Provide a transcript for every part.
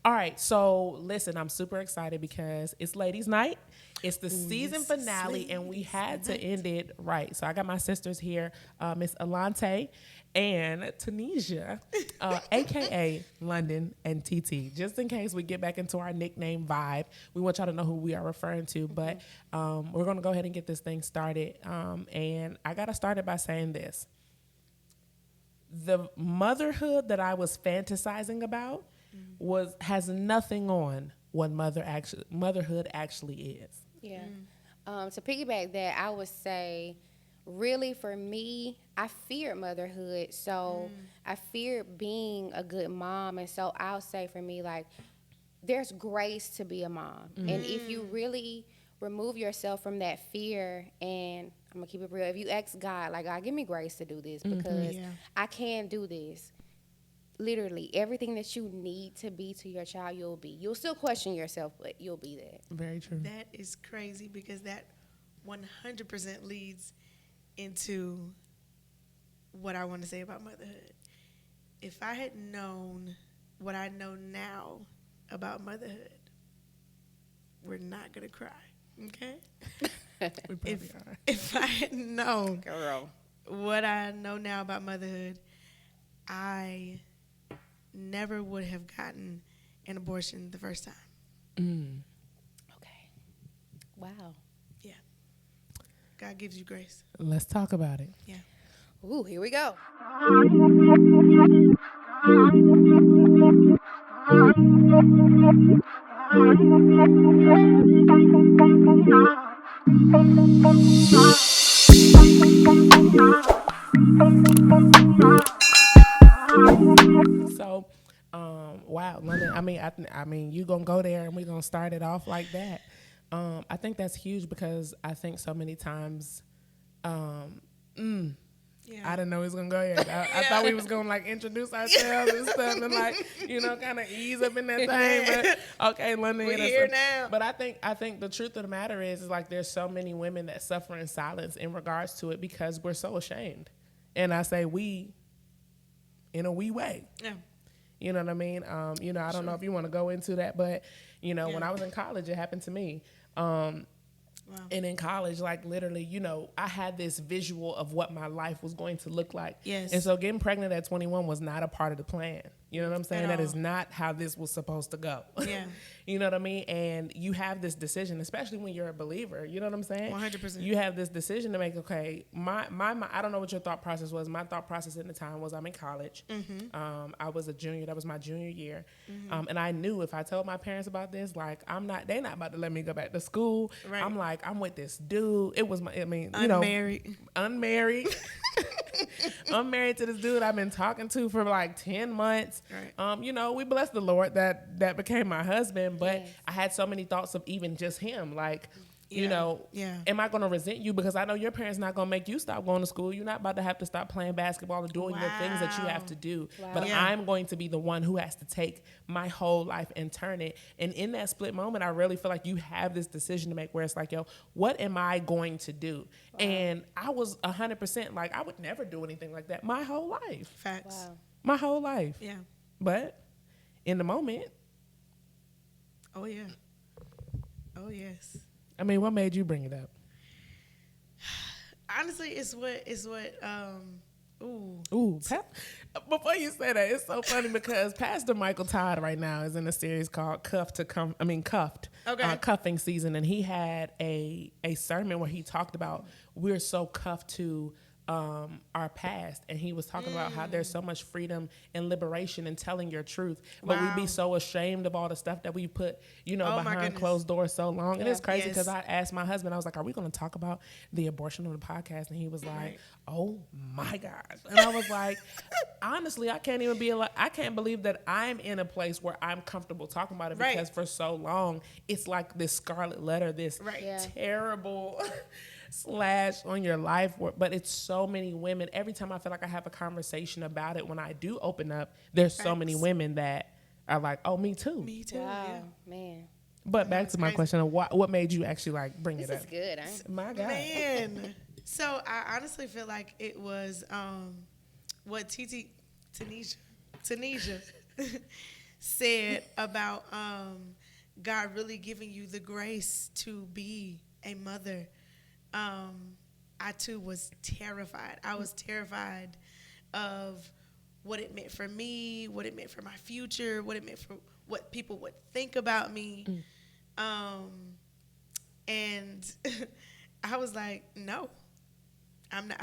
All right, so listen, I'm super excited because it's ladies' night. It's the season finale, and we had to end it right. So I got my sisters here, Miss Alonté and Tunisia, aka London and TT. Just in case we get back into our nickname vibe, we want y'all to know who we are referring to. But we're gonna go ahead and get this thing started. And I gotta start it by saying this: the motherhood that I was fantasizing about has nothing on what motherhood actually is. Yeah. To piggyback that, I would say, really for me, I feared motherhood. So I feared being a good mom. And so I'll say for me, like, there's grace to be a mom. And if you really remove yourself from that fear, and I'm going to keep it real, if you ask God, like, God, give me grace to do this because I can do this. Literally, everything that you need to be to your child, you'll be. You'll still question yourself, but you'll be that. Very true. That is crazy because that 100% leads into what I want to say about motherhood. If I had known what I know now about motherhood, we're not going to cry, okay? We probably are. If I had known Girl. what I know now about motherhood, I never would have gotten an abortion the first time. Okay. Wow. Yeah. God gives you grace. Let's talk about it. Yeah. Ooh, here we go. So, wow, London. I mean, you gonna go there, and we're gonna start it off like that. I think that's huge because I think so many times, Yeah. I didn't know he was gonna go here. I thought we was gonna like introduce ourselves and stuff, and like kind of ease up in that thing. But okay, London, We're here now. But I think the truth of the matter is like there's so many women that suffer in silence in regards to it because we're so ashamed, and I say we, in a wee way. Yeah. You know what I mean? I don't know if you want to go into that, but when I was in college, it happened to me. Wow. And in college, like literally, I had this visual of what my life was going to look like. Yes. And so getting pregnant at 21 was not a part of the plan. You know what I'm saying? At That all. is not how this was supposed to go. Yeah. You know what I mean? And you have this decision, especially when you're a believer. You know what I'm saying? 100%. You have this decision to make. Okay, my I don't know what your thought process was. My thought process at the time was I'm in college. I was a junior. That was my junior year. And I knew if I told my parents about this, like they're not about to let me go back to school. Right. I'm like, I'm with this dude. It was Unmarried. Unmarried. I'm married to this dude I've been talking to for like 10 months. Right. We bless the Lord that became my husband, but Yes. I had so many thoughts of even just him. Like, Yeah. am I going to resent you? Because I know your parents not going to make you stop going to school. You're not about to have to stop playing basketball or doing the things that you have to do. Wow. But Yeah. I'm going to be the one who has to take my whole life and turn it. And in that split moment, I really feel like you have this decision to make where it's like, yo, what am I going to do? And I was 100% like, I would never do anything like that my whole life. Facts. Wow. My whole life. Yeah. But in the moment, Oh, yeah. Oh, yes. I mean, what made you bring it up? Honestly, it's what Before you say that, it's so funny because Pastor Michael Todd right now is in a series called Cuffed. Okay. Cuffing season, and he had a sermon where he talked about we're so cuffed to our past, and he was talking about how there's so much freedom and liberation in telling your truth, but we be so ashamed of all the stuff that we put behind closed doors so long. And it's crazy because I asked my husband, I was like, are we going to talk about the abortion on the podcast? And he was like, oh my gosh. And I was like, honestly, I can't believe that I'm in a place where I'm comfortable talking about it because for so long it's like this scarlet letter, this terrible slash on your life, but it's so many women. Every time I feel like I have a conversation about it, when I do open up, there's so many women that are like, oh, me too. Me too. Wow, Yeah. man. But back to my question of what made you actually like bring This it up? is good, ain't My God. Man. So I honestly feel like it was what Tunisia said about God really giving you the grace to be a mother, I too was terrified. I was terrified of what it meant for me, what it meant for my future, what it meant for what people would think about me. And I was like, no, I'm not.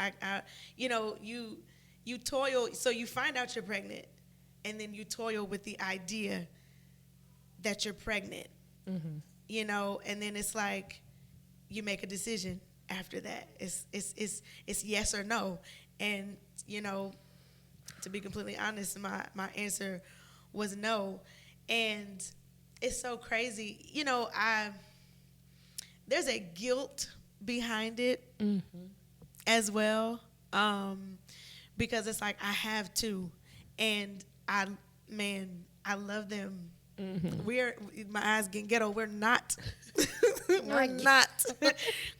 You know, you toil. So you find out you're pregnant, and then you toil with the idea that you're pregnant. You know, and then it's like you make a decision after that. It's yes or no, and you know, to be completely honest, my answer was no, and it's so crazy. You know, there's a guilt behind it as well, because it's like I have to, and I love them. My eyes getting ghetto. We're not we're not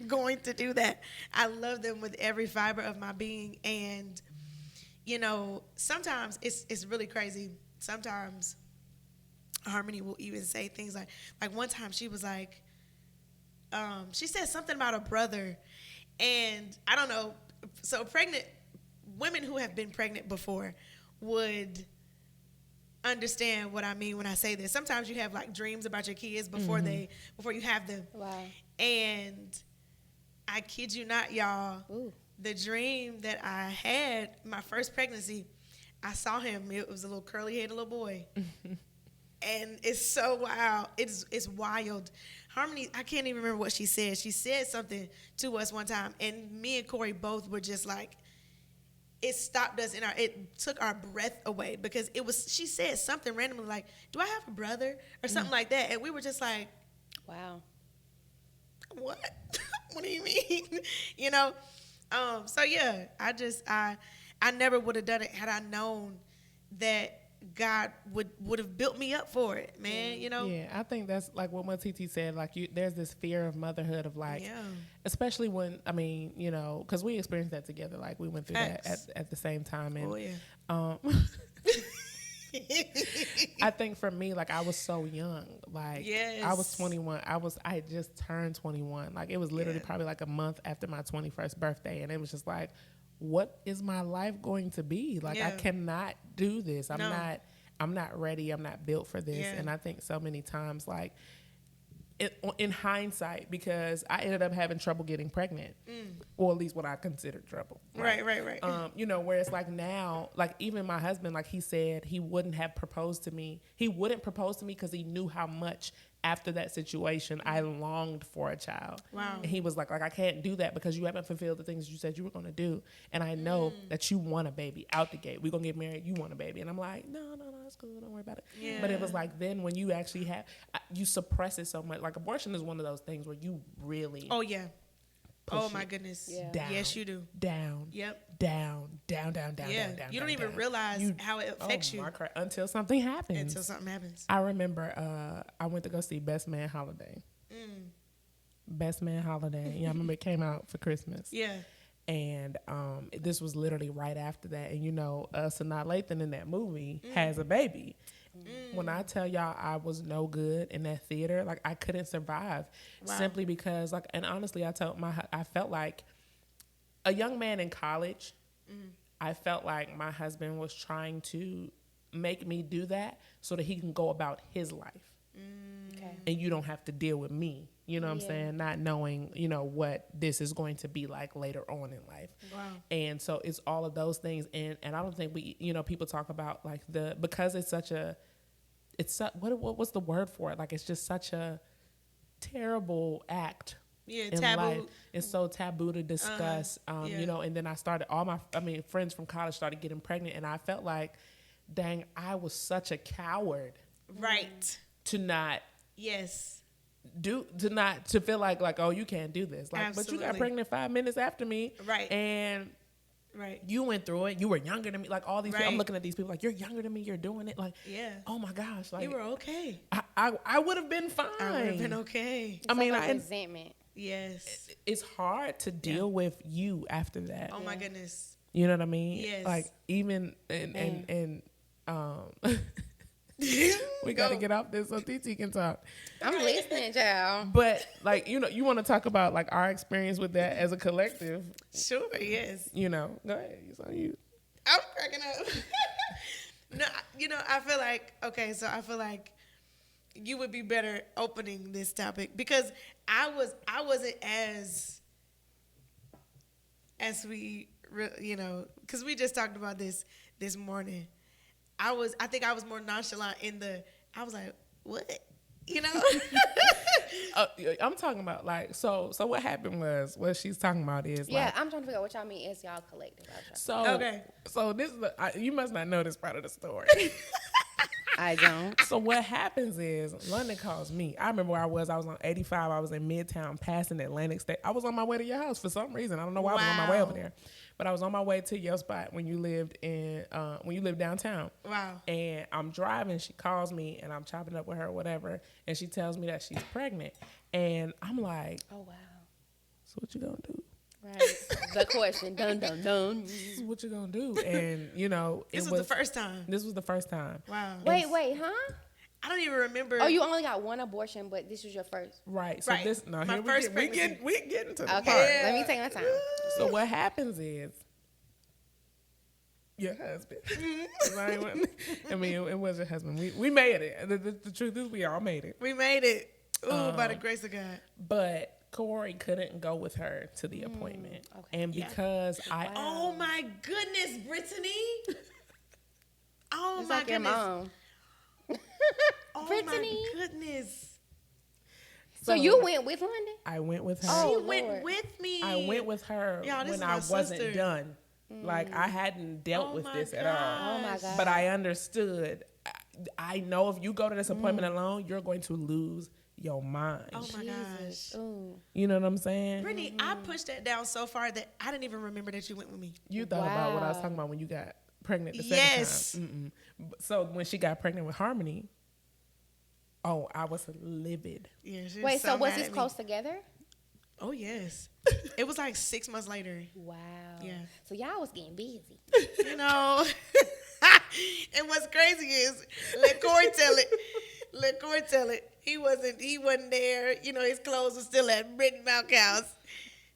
going to do that. I love them with every fiber of my being, and you know, sometimes it's really crazy. Sometimes Harmony will even say things like one time she was like, she said something about a brother, and I don't know. So pregnant women who have been pregnant before would understand what I mean when I say this. Sometimes you have like dreams about your kids before you have them. Wow. And I kid you not, y'all. Ooh. The dream that I had, my first pregnancy, I saw him. It was a little curly-headed little boy. And it's so wild. It's wild. Harmony, I can't even remember what she said. She said something to us one time, and me and Corey both were just like, it stopped us it took our breath away, because she said something randomly like, do I have a brother? Or something like that. And we were just like, wow. What? What do you mean? You know? So yeah, I never would have done it had I known that God would have built me up for it, man. You know? Yeah, I think that's like what TT said. Like, there's this fear of motherhood of like, especially when, I mean, you know, because we experienced that together. Like, we went through that at the same time. And, I think for me, like, I was so young. Like, I was 21. I had just turned 21. Like, it was literally probably like a month after my 21st birthday, and it was just like, what is my life going to be? Like, I cannot do this. I'm not ready. I'm not built for this. And I think so many times, like, in hindsight, because I ended up having trouble getting pregnant, or at least what I considered trouble. Right. You know, where it's like now, like even my husband, like he said he wouldn't have proposed to me. He wouldn't propose to me because he knew how much after that situation I longed for a child. Wow. And he was like, I can't do that because you haven't fulfilled the things you said you were going to do. And I know that you want a baby out the gate. We're going to get married. You want a baby. And I'm like, no, it's cool. Don't worry about it. Yeah. But it was like, then when you actually you suppress it so much. Like, abortion is one of those things where you really oh my goodness. Down, yes, you do. Down. Yep. Down. You don't even realize how it affects you until something happens. Until something happens. I remember I went to go see Best Man Holiday. Best Man Holiday. Yeah, I remember it came out for Christmas. Yeah. And this was literally right after that. And you know, Sanaa Lathan in that movie has a baby. When I tell y'all I was no good in that theater, like I couldn't survive simply because, like, and honestly, I felt like a young man in college. I felt like my husband was trying to make me do that so that he can go about his life. Okay. And you don't have to deal with me. You know what I'm saying? Not knowing, you know, what this is going to be like later on in life. Wow. And so it's all of those things. And I don't think people talk about like because it's such a, what's the word for it? Like, it's just such a terrible act. Yeah, in taboo. Life. It's so taboo to discuss, you know, and then friends from college started getting pregnant, and I felt like, dang, I was such a coward. Right. To not. Yes. To feel like, oh, you can't do this. Like, Absolutely. but you got pregnant 5 minutes after me. Right. And you went through it. You were younger than me. Like, all these people, I'm looking at these people like, you're younger than me. You're doing it. Like, oh my gosh. Like, you were okay. I would have been fine. I would have been okay. I mean, resentment. Yes. It's hard to deal with you after that. Oh my goodness. You know what I mean? Yes. Like, even and We got to get off this so TT can talk. I'm listening, child. But like, you know, you want to talk about like our experience with that as a collective. Sure, yes. You know, go ahead. It's on you. I'm cracking up. No, you know, I feel like, okay, so I feel like you would be better opening this topic because I wasn't as we, you know, because we just talked about this morning. I think I was more nonchalant I was like, what? You know? I'm talking about like, so what happened was, what she's talking about is like, I'm trying to figure out what y'all mean as y'all collective. So this is you must not know this part of the story. I don't. So what happens is London calls me. I remember where I was on 85. I was in Midtown passing Atlantic State. I was on my way to your house for some reason. I don't know why I was on my way over there. But I was on my way to your spot when you lived downtown. Wow. And I'm driving. She calls me and I'm chopping up with her or whatever. And she tells me that she's pregnant. And I'm like, oh, wow. So what you gonna do? Right. The question. Dun, dun, dun. This is what you gonna do. And, you know. This was the first time. This was the first time. Wow. Wait, huh? I don't even remember. Oh, you only got one abortion, but this was your first. Right. So this, no, my here first we getting to the part. Okay, let me take my time. So what happens is, your husband. I mean, it was your husband. We made it. The truth is, we all made it. We made it. Ooh, by the grace of God. But Corey couldn't go with her to the appointment, and because oh my goodness, Brittany. Oh it's my like goodness. Your mom. Oh Brittany. my goodness. So you went with London? I went with her. Oh, she went with me. I went with her when I wasn't done. Like I hadn't dealt with this at all. Oh my God. But I understood. I know if you go to this appointment alone, you're going to lose your mind. Oh my gosh. Ooh. You know what I'm saying? Brittany, I pushed that down so far that I didn't even remember that you went with me. You thought about what I was talking about when you got pregnant the second time. So when she got pregnant with Harmony, I was livid. Yeah, wait, so was this close together? Oh, yes. It was like 6 months later. Wow. Yeah. So y'all was getting busy. You know. And what's crazy is, let Corey tell it. He wasn't there. You know, his clothes were still at Brittany Malk house.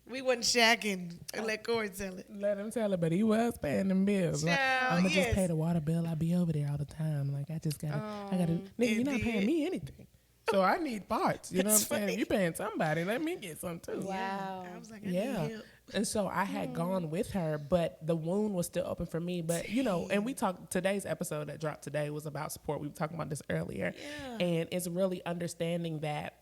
We wasn't shacking. Let Corey tell it. Let him tell it, but he was paying them bills. Like, I'm gonna just pay the water bill. I be over there all the time. Like I gotta. Nigga, you're not paying me anything. So I need parts. You know what I'm saying? You paying somebody. Let me get some too. Wow. I was like, I need help. And so I had gone with her, but the wound was still open for me. But, you know, and we talked, today's episode that dropped today was about support. We were talking about this earlier. Yeah. And it's really understanding that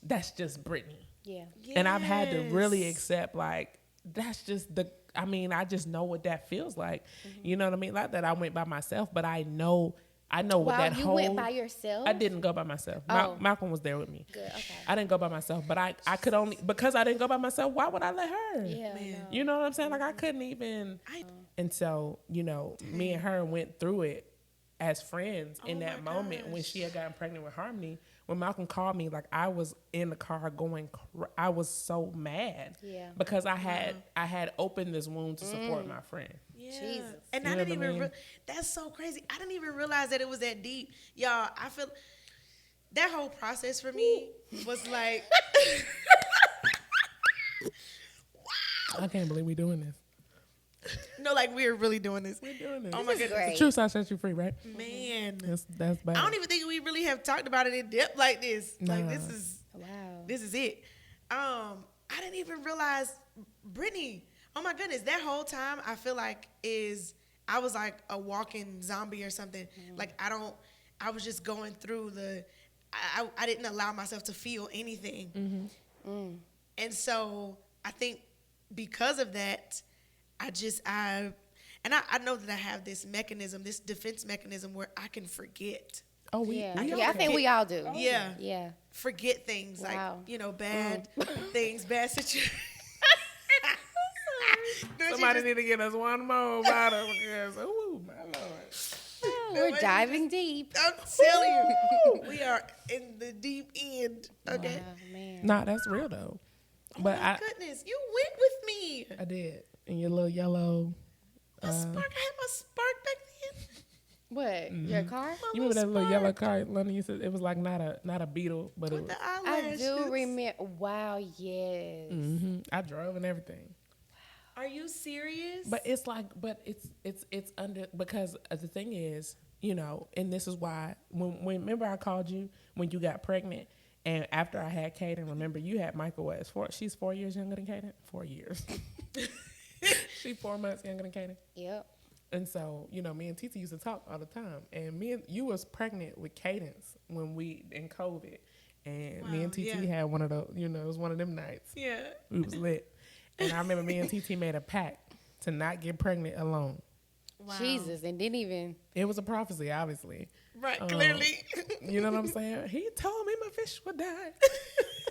that's just Brittany. Yeah. Yes. And I've had to really accept, like, that's just I just know what that feels like. Mm-hmm. You know what I mean? Not that I went by myself, but I know what that you went by yourself? I didn't go by myself. Malcolm was there with me. Good, okay. I didn't go by myself, but I could only, because I didn't go by myself, why would I let her? Yeah. You know what I'm saying? Like I couldn't even. And so, you know, me and her went through it as friends in that moment when she had gotten pregnant with Harmony. When Malcolm called me, like I was in the car I was so mad. Yeah. Because I had opened this wound to support my friend. Yeah. Jesus. And I didn't even that's so crazy. I didn't even realize that it was that deep. Y'all, I feel that whole process for me was like I can't believe we're doing this. No, like we're really doing this. We're doing this. Oh my goodness. The truth shall set you free, right? Man. That's bad. I don't even think we really have talked about it in depth like this. Nah. Like this is it. I didn't even realize Brittany. Oh my goodness, that whole time I feel like I was like a walking zombie or something. Like I was just going through I didn't allow myself to feel anything. Mm-hmm. And so I think because of that, I know that I have this mechanism, this defense mechanism where I can forget. Oh, I think we all do. Yeah. Forget things like, you know, bad things, bad situations. Somebody need to get us one more bottle because, oh my Lord. We're diving deep. I'm telling you, we are in the deep end. Okay. Wow, man. Nah, that's real though. But my goodness, you went with me. I did. In your little yellow. Spark. I had my Spark back then. What? Your car? You remember that little yellow car London used to, it was like not a Beetle, but it With was. the I eyelashes. do remember. Wow, yes. I drove and everything. Are you serious? But it's like, it's under, because the thing is, you know, and this is why when remember I called you when you got pregnant, and after I had Kaden, remember you had Michael West. She's 4 years younger than Kaden. 4 years. She's 4 months younger than Kaden. Yep. And so, you know, me and Titi used to talk all the time. And you was pregnant with Cadence when we in COVID, and me and Titi had one of those. You know, it was one of them nights. Yeah. We was lit. And I remember me and TT made a pact to not get pregnant alone. Wow. Jesus, and didn't even. It was a prophecy, obviously. Right, clearly. You know what I'm saying? He told me my fish would die.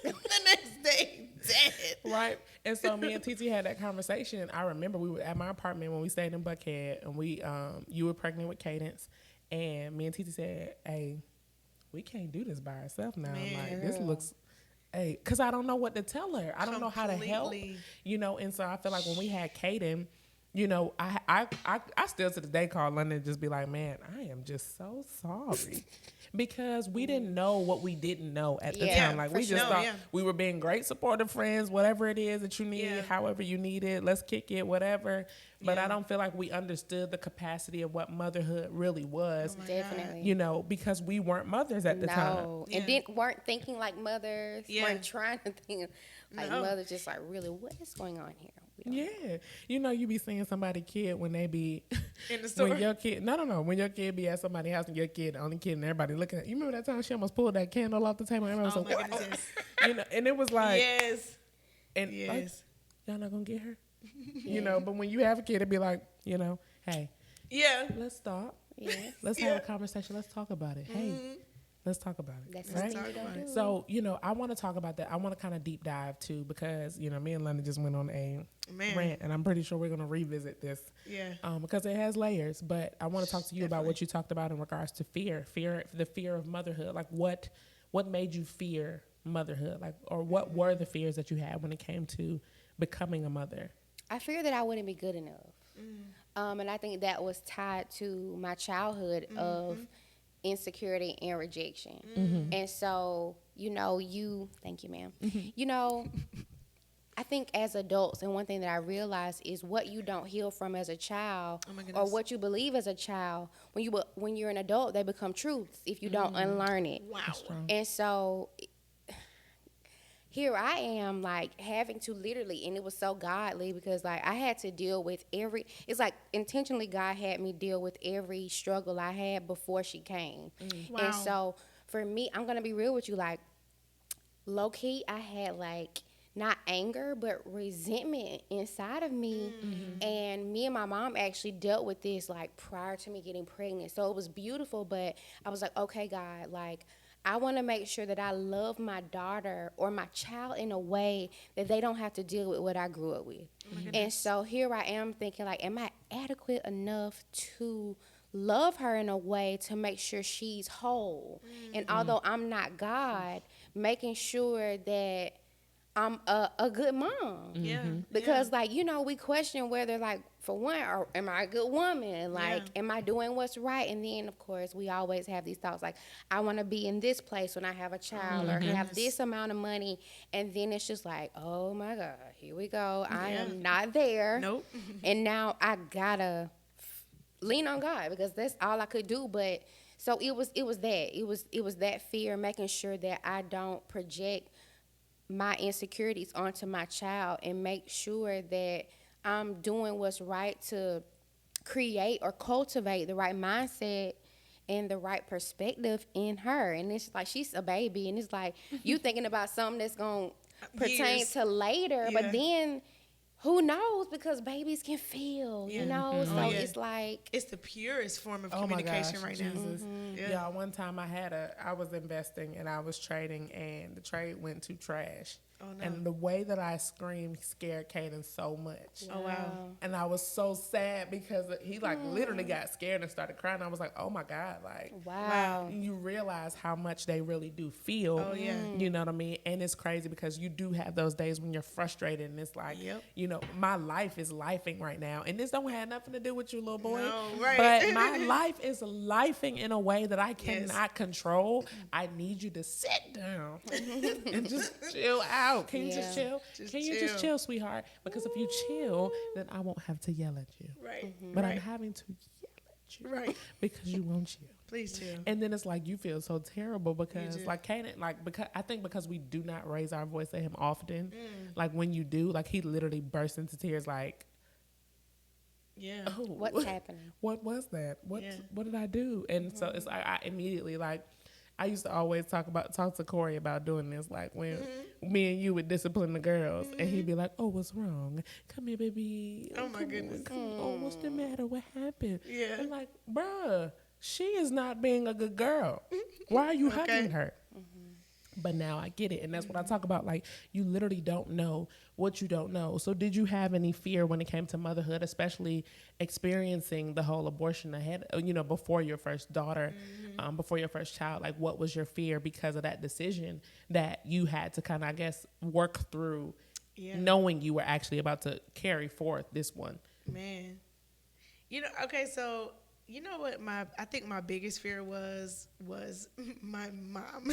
The next day, dead. Right? And so me and TT had that conversation. I remember we were at my apartment when we stayed in Buckhead, and you were pregnant with Cadence, and me and TT said, hey, we can't do this by ourselves now. Man. Like, this looks... Hey, because I don't know what to tell her. I don't know how to help. You know, and so I feel like when we had Kaden, you know, I still to this day call London and just be like, man, I am just so sorry. Because we didn't know what we didn't know at the time. Like, we just thought we were being great supportive friends, whatever it is that you need, however you need it, let's kick it, whatever. But I don't feel like we understood the capacity of what motherhood really was. Oh definitely. You know, because we weren't mothers at the time. And weren't thinking like mothers. Weren't trying to think like mothers, just like, really, what is going on here? Yeah. You know, you be seeing somebody kid when they be in the store. When your kid when your kid be at somebody's house and your kid the only kid and everybody looking at you. Remember that time she almost pulled that candle off the table and everybody was like, goodness. You know, and it was like like, yes. Y'all not gonna get her? You know, but when you have a kid, it'd be like, you know, hey, let's stop. Let's have a conversation. Let's talk about it. Hey, let's talk about it. That's right? what you don't do. So, you know, I want to talk about that. I want to kind of deep dive too, because, you know, me and London just went on a rant, and I'm pretty sure we're going to revisit this. Because it has layers. But I want to talk to you about what you talked about in regards to the fear of motherhood. Like, what made you fear motherhood? Like, or what were the fears that you had when it came to becoming a mother? I feared that I wouldn't be good enough. And I think that was tied to my childhood of insecurity and rejection. And so, you know, thank you, ma'am. You know, I think as adults, and one thing that I realized is what you don't heal from as a child, or what you believe as a child, when you're an adult, they become truths if you don't unlearn it. Wow. And so here I am, like, having to literally, and it was so godly because, like, I had to deal with it's like intentionally God had me deal with every struggle I had before she came. Wow. And so for me, I'm going to be real with you, like, low-key, I had, like, not anger, but resentment inside of me. And me and my mom actually dealt with this, like, prior to me getting pregnant. So it was beautiful, but I was like, okay, God, like, I want to make sure that I love my daughter or my child in a way that they don't have to deal with what I grew up with. And so here I am thinking, like, am I adequate enough to love her in a way to make sure she's whole? And although I'm not God, making sure that I'm a good mom. Because, like, you know, we question whether, like, for one, or am I a good woman? Like, am I doing what's right? And then, of course, we always have these thoughts, like, I want to be in this place when I have a child or have this amount of money. And then it's just like, oh, my God, here we go. I am not there. Nope. And now I got to lean on God because that's all I could do. But so it was that fear, making sure that I don't project my insecurities onto my child and make sure that I'm doing what's right to create or cultivate the right mindset and the right perspective in her. And it's like, she's a baby, and it's like you thinking about something that's going to pertain to later, but then who knows, because babies can feel, you know? So it's like, it's the purest form of communication right Jesus. now. Yeah, one time I was investing and I was trading, and the trade went to trash. Oh, no. And the way that I screamed scared Caden so much. Oh, wow. And I was so sad because he like literally got scared and started crying. I was like, oh my God, like, Wow. you realize how much they really do feel. Oh, yeah. You know what I mean? And it's crazy because you do have those days when you're frustrated and it's like, Yep. you know, my life is lifing right now. And this don't have nothing to do with you, little boy. No, right. But my life is lifing in a way that I cannot Yes. control. I need you to sit down and just chill out. Can you just Yeah. chill? Just Can you chill. just chill, sweetheart? Because if you chill, then I won't have to yell at you. Right. But right. I'm having to yell at you Right. because you won't chill. Please chill. And then it's like you feel so terrible because do. like Kanan, like because I think because we do not raise our voice at him often, like when you do, like he literally bursts into tears like, Yeah. oh, What's happening? what was that? What Yeah. what did I do? And so it's like I immediately like I used to always talk to Corey about doing this, like when me and you would discipline the girls, and he'd be like, "Oh, what's wrong? Come here, baby. Oh, my Come goodness. on, come on. What's the matter? What happened?" Yeah. I'm like, "Bruh, she is not being a good girl. Why are you hugging her?" But now I get it. And that's what I talk about. Like, you literally don't know what you don't know. So did you have any fear when it came to motherhood, especially experiencing the whole abortion ahead, you know, before your first daughter, before your first child? Like, what was your fear because of that decision that you had to kind of, I guess, work through Yeah. knowing you were actually about to carry forth this one? Man. You know, okay, so you know what I think my biggest fear was my mom.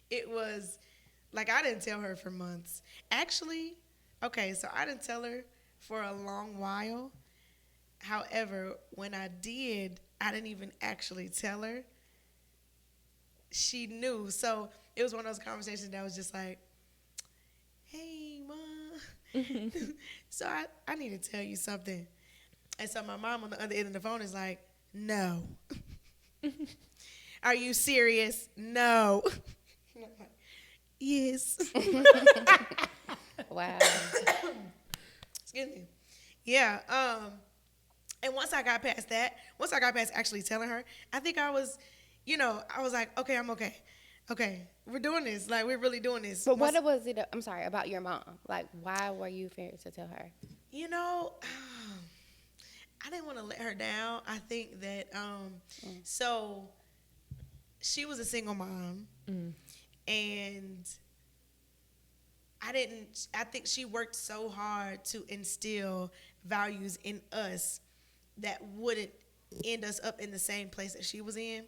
It was like I didn't tell her for months. Actually, okay, so I didn't tell her for a long while. However, when I did, I didn't even actually tell her. She knew. So it was one of those conversations that was just like, "Hey, Mom." So I need to tell you something. And so my mom on the other end of the phone is like, "No." "Are you serious?" "No." And I'm like, "Yes." Wow. Excuse me. Yeah. And once I got past actually telling her, I think I was, I was like, okay, I'm okay. Okay, we're doing this. Like, we're really doing this. But what was it? I'm sorry, about your mom. Like, why were you afraid to tell her? I didn't want to let her down. I think that, so she was a single mom, and I think she worked so hard to instill values in us that wouldn't end us up in the same place that she was in.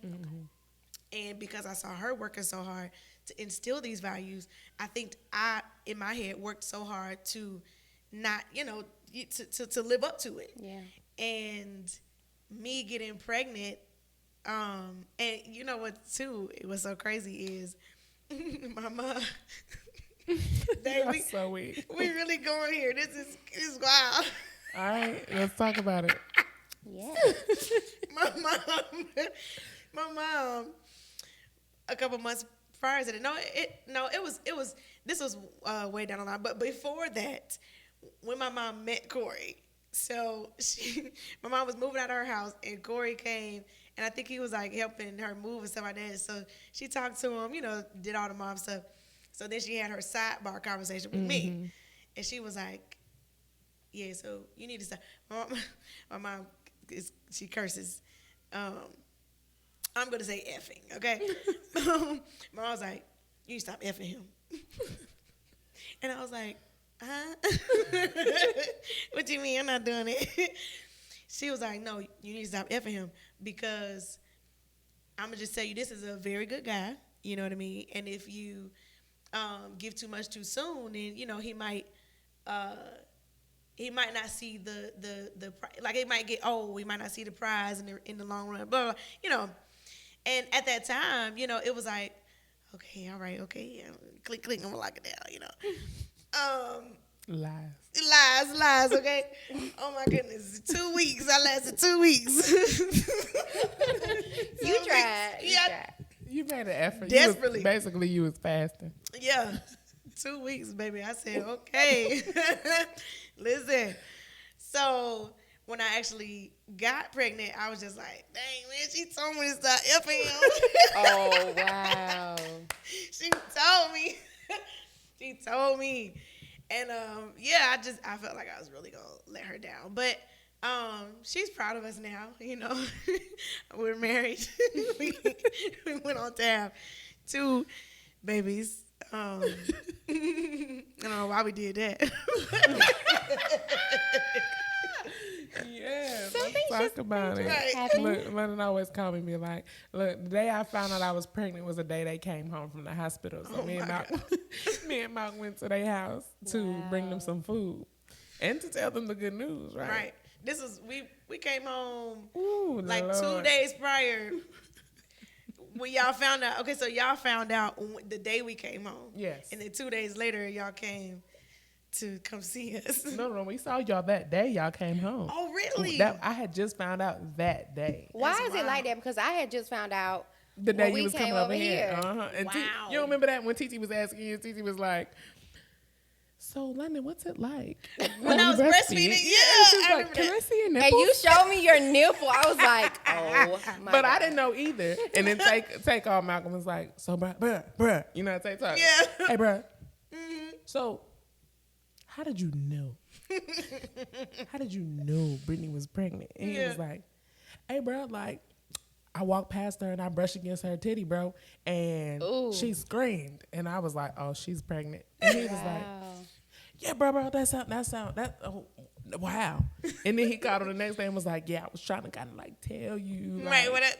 And because I saw her working so hard to instill these values, I think I, in my head, worked so hard to not, to live up to it. Yeah. And me getting pregnant, and you know what, too, it was so crazy is my mom. That's so weird. We really going here. This is wild. All right, let's talk about it. Yeah. my mom, a couple months prior to that, this was way down the line. But before that, when my mom met Corey, so my mom was moving out of her house, and Corey came, and I think he was like helping her move and stuff like that. So she talked to him, did all the mom stuff. So then she had her sidebar conversation with me, and she was like, "Yeah, so you need to stop." My mom she curses. I'm gonna say effing, okay? My mom was like, "You need to stop effing him," and I was like, "Huh? What do you mean? I'm not doing it." She was like, "No, you need to stop effing him because I'm gonna just tell you, this is a very good guy. You know what I mean? And if you give too much too soon, then he might not see the like, it might get old. We might not see the prize in the long run. Blah, blah, And at that time, it was like, okay, all right, okay, yeah, click, I'm gonna lock it down. Lies, okay? Oh my goodness, 2 weeks. I lasted 2 weeks. You tried. Yeah. You made an effort. Desperately. You was fasting. Yeah, 2 weeks, baby. I said, okay. Listen. So when I actually got pregnant, I was just like, dang, man, she told me to stop effing him. Oh, wow. She told me. mean? And yeah, I felt like I was really gonna let her down, but she's proud of us now. You know, we're married. we went on to have 2 babies. I don't know why we did that. Yeah, Some let's things talk just about it. happen. Look, London always called me and be like, look, the day I found out I was pregnant was the day they came home from the hospital. So me and Malcolm went to their house to bring them some food and to tell them the good news, right? Right. This is we came home Ooh, like Lord. 2 days prior when y'all found out. Okay, so y'all found out the day we came home. Yes. And then 2 days later, y'all came to come see us. No, we saw y'all that day. Y'all came home. Oh, really? I had just found out that day. Why That's is it like that? Because I had just found out The day when you we was came coming over over here. here. And Wow. you don't remember that when Titi was asking you? Titi was like, so London, what's it like When I you was breastfeed?" breastfeeding, She yeah, was I like, remember can that. I see your And nipples? you showed me your nipple. I was like, oh my But God. I didn't know either. And then take off. Malcolm was like, so bruh, you know, take talk. Yeah. Hey, bruh. So, how did you know? How did you know Brittany was pregnant? And he was like, hey, bro, like, I walked past her and I brushed against her titty, bro, and Ooh. she screamed. And I was like, oh, she's pregnant. And he was like, yeah, bro, oh, wow. And then he called her the next day and was like, yeah, I was trying to kind of like tell you. Right. Like,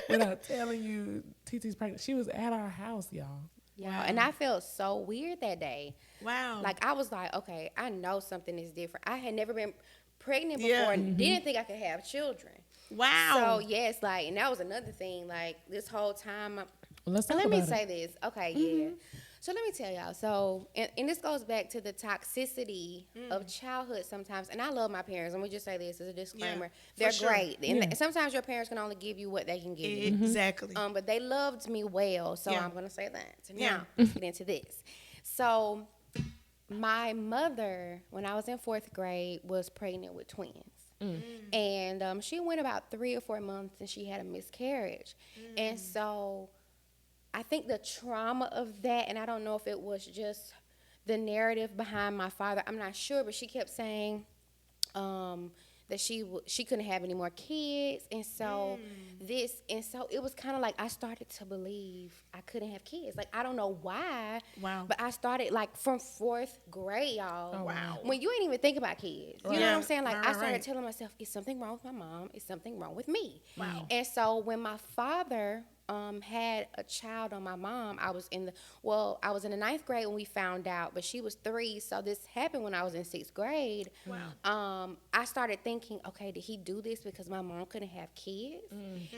without telling you TT's pregnant. She was at our house, y'all. Yeah, and I felt so weird that day. Wow. Like, I was like, okay, I know something is different. I had never been pregnant before Yeah. and didn't think I could have children. wow. So, yes, like, and that was another thing. Like, this whole time, Let's talk let me about say it. this. Okay, yeah. So let me tell y'all. So, and this goes back to the toxicity of childhood sometimes. And I love my parents. Let me just say this as a disclaimer. They're sure. great. And Yeah. sometimes your parents can only give you what they can give you. Exactly. But they loved me well, so Yeah. I'm gonna say that. So Yeah. now let's get into this. So my mother, when I was in 4th grade, was pregnant with twins. And she went about 3 or 4 months and she had a miscarriage. And so I think the trauma of that, and I don't know if it was just the narrative behind my father, I'm not sure, but she kept saying that she couldn't have any more kids, and so it was kind of like I started to believe I couldn't have kids. Like, I don't know why. Wow. But I started like from 4th grade, y'all. Oh, wow. When you ain't even think about kids, you know Yeah. what I'm saying? Like, Right, I started right. telling myself, "Is something wrong with my mom? Is something wrong with me?" Wow. And so when my father had a child on my mom, I was in the 9th grade when we found out, but she was 3, so this happened when I was in 6th grade. Wow. I started thinking, okay, did he do this because my mom couldn't have kids?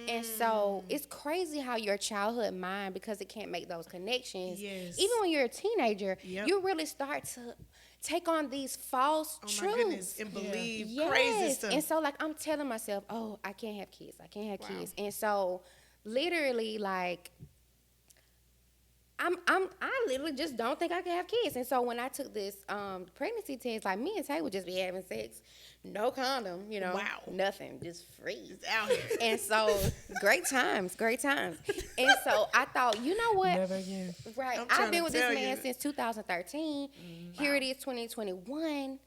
And so it's crazy how your childhood mind, because it can't make those connections, Yes. even when you're a teenager, Yep. you really start to take on these false Oh truths. my goodness. And believe Yes. crazy stuff. And so, like, I'm telling myself, oh, I can't have kids. I can't have kids. And so, literally, like, I literally just don't think I can have kids. And so when I took this pregnancy test, like, me and Tay would just be having sex, no condom, you know, Wow. nothing, just free. It's out here. And so, great times. And so I thought, you know what? Never again. Right. I'm trying I've been to with this tell man you. since 2013. Here it is, 2021.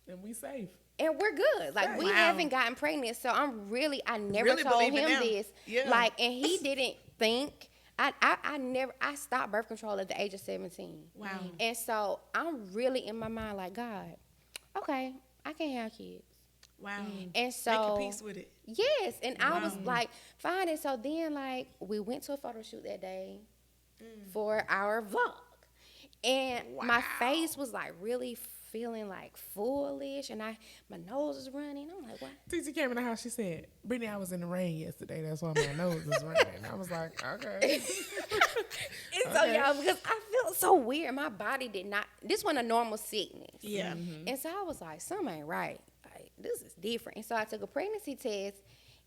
And we safe. And we're good. Like, we Wow. haven't gotten pregnant. So I never Really told believe it him now. this. Yeah. Like, and he didn't think. I stopped birth control at the age of 17. Wow. And so I'm really in my mind like, God, okay, I can't have kids. Wow. And so Make a peace with it. yes, and I was like, fine. And so then, like, we went to a photo shoot that day for our vlog, and my face was like really feeling like foolish, and my nose was running. I'm like, what? Titi came in the house. She said, Brittany, I was in the rain yesterday. That's why my nose is running. I was like, okay. And so, y'all, because I felt so weird. My body did not. This wasn't a normal sickness. Yeah. And so I was like, something ain't right. Like, this is different. And so I took a pregnancy test.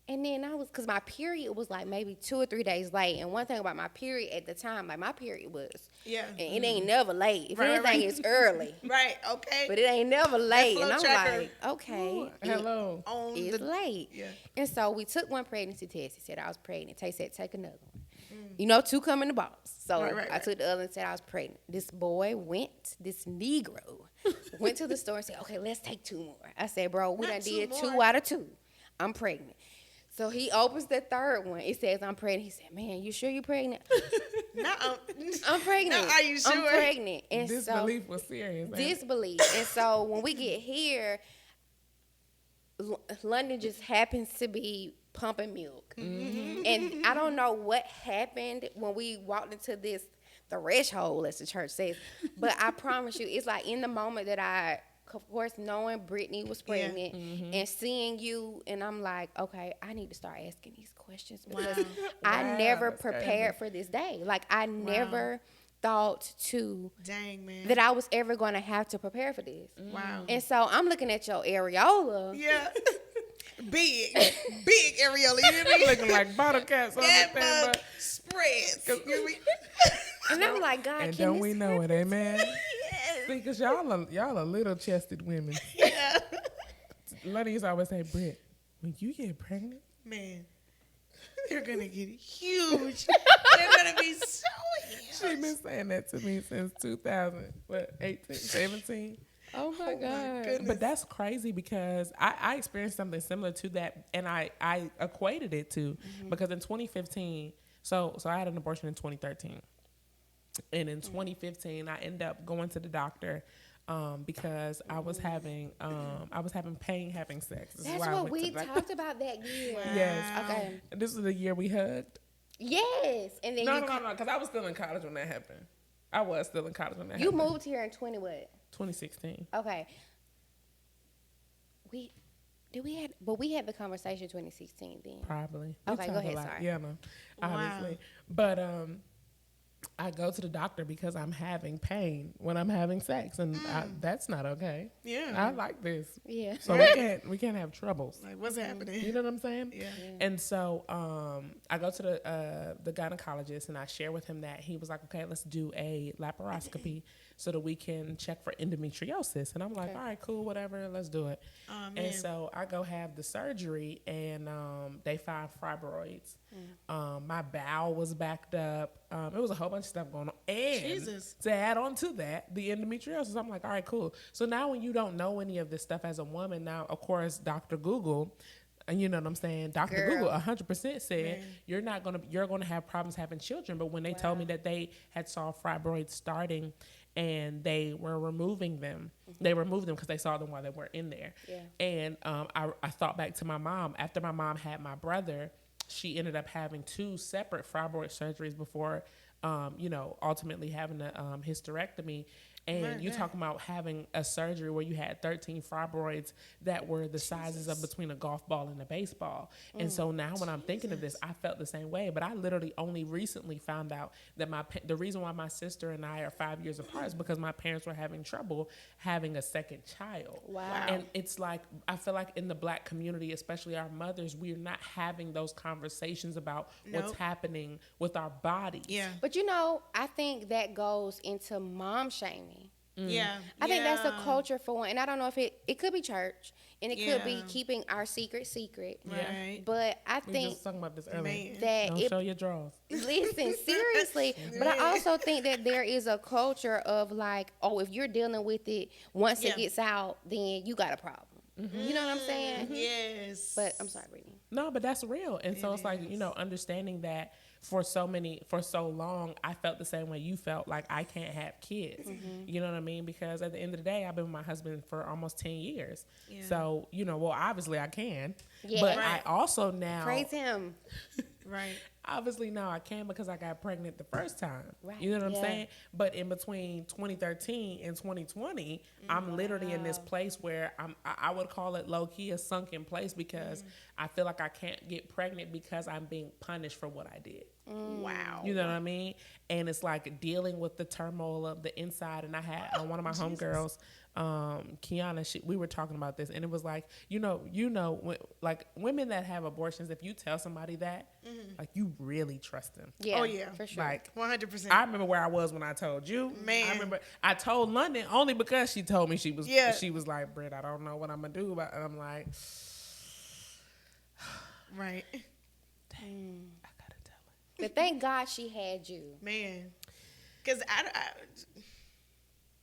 And then because my period was like maybe 2 or 3 days late. And one thing about my period at the time, like, my period was, Yeah. and it ain't never late. If Right, anything, right. it's early. Right. Okay. But it ain't never late. flow And I'm tracker. like, okay. Hello. On It's the late. Yeah. And so we took one pregnancy test. He said I was pregnant. Tay said, take another one. You know, 2 come in the box. So Right. I took the other and said I was pregnant. This Negro went to the store and said, okay, let's take 2 more. I said, bro, we Not done 2 did more. 2 out of 2. I'm pregnant. So he opens the third one. It says, I'm pregnant. He said, man, you sure you pregnant? I'm pregnant. Are you sure? I'm pregnant. And Disbelief was serious. ain't it? disbelief. And so when we get here, London just happens to be pumping milk. And I don't know what happened when we walked into this threshold, as the church says. But I promise you, it's like in the moment that I, of course, knowing Brittany was pregnant and seeing you, and I'm like, okay, I need to start asking these questions because I Wow, never that's prepared for this day. Like, I never thought Dang, man. that I was ever going to have to prepare for this. Wow. And so I'm looking at your areola. Yeah. Big areola. You hear me? Looking like bottle caps on the That thing, mug spreads. You hear me? And I'm like, God, and can don't this we know it, amen? Yes. See, because y'all are little chested women. Yeah. Ladies always say, Britt, when you get pregnant, Man, they're going to get huge. They're going to be so huge. she been saying that to me since 2018, 17. Oh my God. goodness. But that's crazy because I experienced something similar to that, and I equated it to because in 2015, so I had an abortion in 2013, and in 2015 I ended up going to the doctor because I was having pain having sex. This is That's why I what went we to the- talked about that year. Yes. Okay. This was the year we hugged. Yes. And then No, because I was still in college when that happened. I was still in college when that you happened. moved here in 20 what? 2016. Okay. We had the conversation 2016 then. Probably. Okay, We go talk a ahead, lot. sorry. Yeah, no, obviously. But I go to the doctor because I'm having pain when I'm having sex, and that's not okay. Yeah. I like this, Yeah. so we can't have troubles. Like, what's happening? You know what I'm saying? Yeah. And so I go to the gynecologist and I share with him that. He was like, okay, let's do a laparoscopy so that we can check for endometriosis. And I'm like, Okay. all right, cool, whatever, let's do it. Oh, man. And so I go have the surgery and they find fibroids. My bowel was backed up. It was a whole bunch of stuff going on. And Jesus. to add on to that, the endometriosis, I'm like, all right, cool. So now when you don't know any of this stuff as a woman, now, of course, Dr. Google, and you know what I'm saying? Dr. Girl. Google 100% said you're going to have problems having children. But when they told me that they had saw fibroids starting and they were removing them, they removed them because they saw them while they were in there. Yeah. And I thought back to my mom. After my mom had my brother, she ended up having 2 separate fibroid surgeries before, ultimately having a hysterectomy. And you talking about having a surgery where you had 13 fibroids that were the sizes of between a golf ball and a baseball. And so now when I'm thinking of this, I felt the same way. But I literally only recently found out that the reason why my sister and I are 5 years apart is because my parents were having trouble having a second child. Wow. And it's like, I feel like in the Black community, especially our mothers, we're not having those conversations about what's Nope. happening with our bodies. Yeah. But I think that goes into mom shaming. Yeah. I think that's a Yeah. culture for one, and I don't know if it could be church, and it could be Yeah. keeping our secret. Right. But I We think just talking about this earlier. Man. that Don't show your drawers. listen seriously. But I also think that there is a culture of like, oh, if you're dealing with it, once Yeah. it gets out, then you got a problem. You know what I'm saying? Yes. But I'm sorry, Brittany. No, but that's real. And so it's like, understanding that for so long, I felt the same way you felt, like I can't have kids. You know what I mean? Because at the end of the day, I've been with my husband for almost 10 years. Yeah. So, obviously I can. Yeah. But Right. I also now, Praise him. Right. obviously now I can because I got pregnant the first time. Right. You know what I'm Yeah. saying? But in between 2013 and 2020, I'm literally in this place where I would call it low key a sunken place because I feel like I can't get pregnant because I'm being punished for what I did. Wow. You know what I mean? And it's like dealing with the turmoil of the inside. And I had one of my homegirls, Kiana, we were talking about this, and it was like, like women that have abortions, if you tell somebody that, like you really trust them. Yeah. Oh, yeah. For sure. Like 100%. I remember where I was when I told you. Man. I remember I told London only because she told me she was like, Britt, I don't know what I'm gonna do about it. And I'm like, right. I gotta tell her. But thank God she had you. Man. Because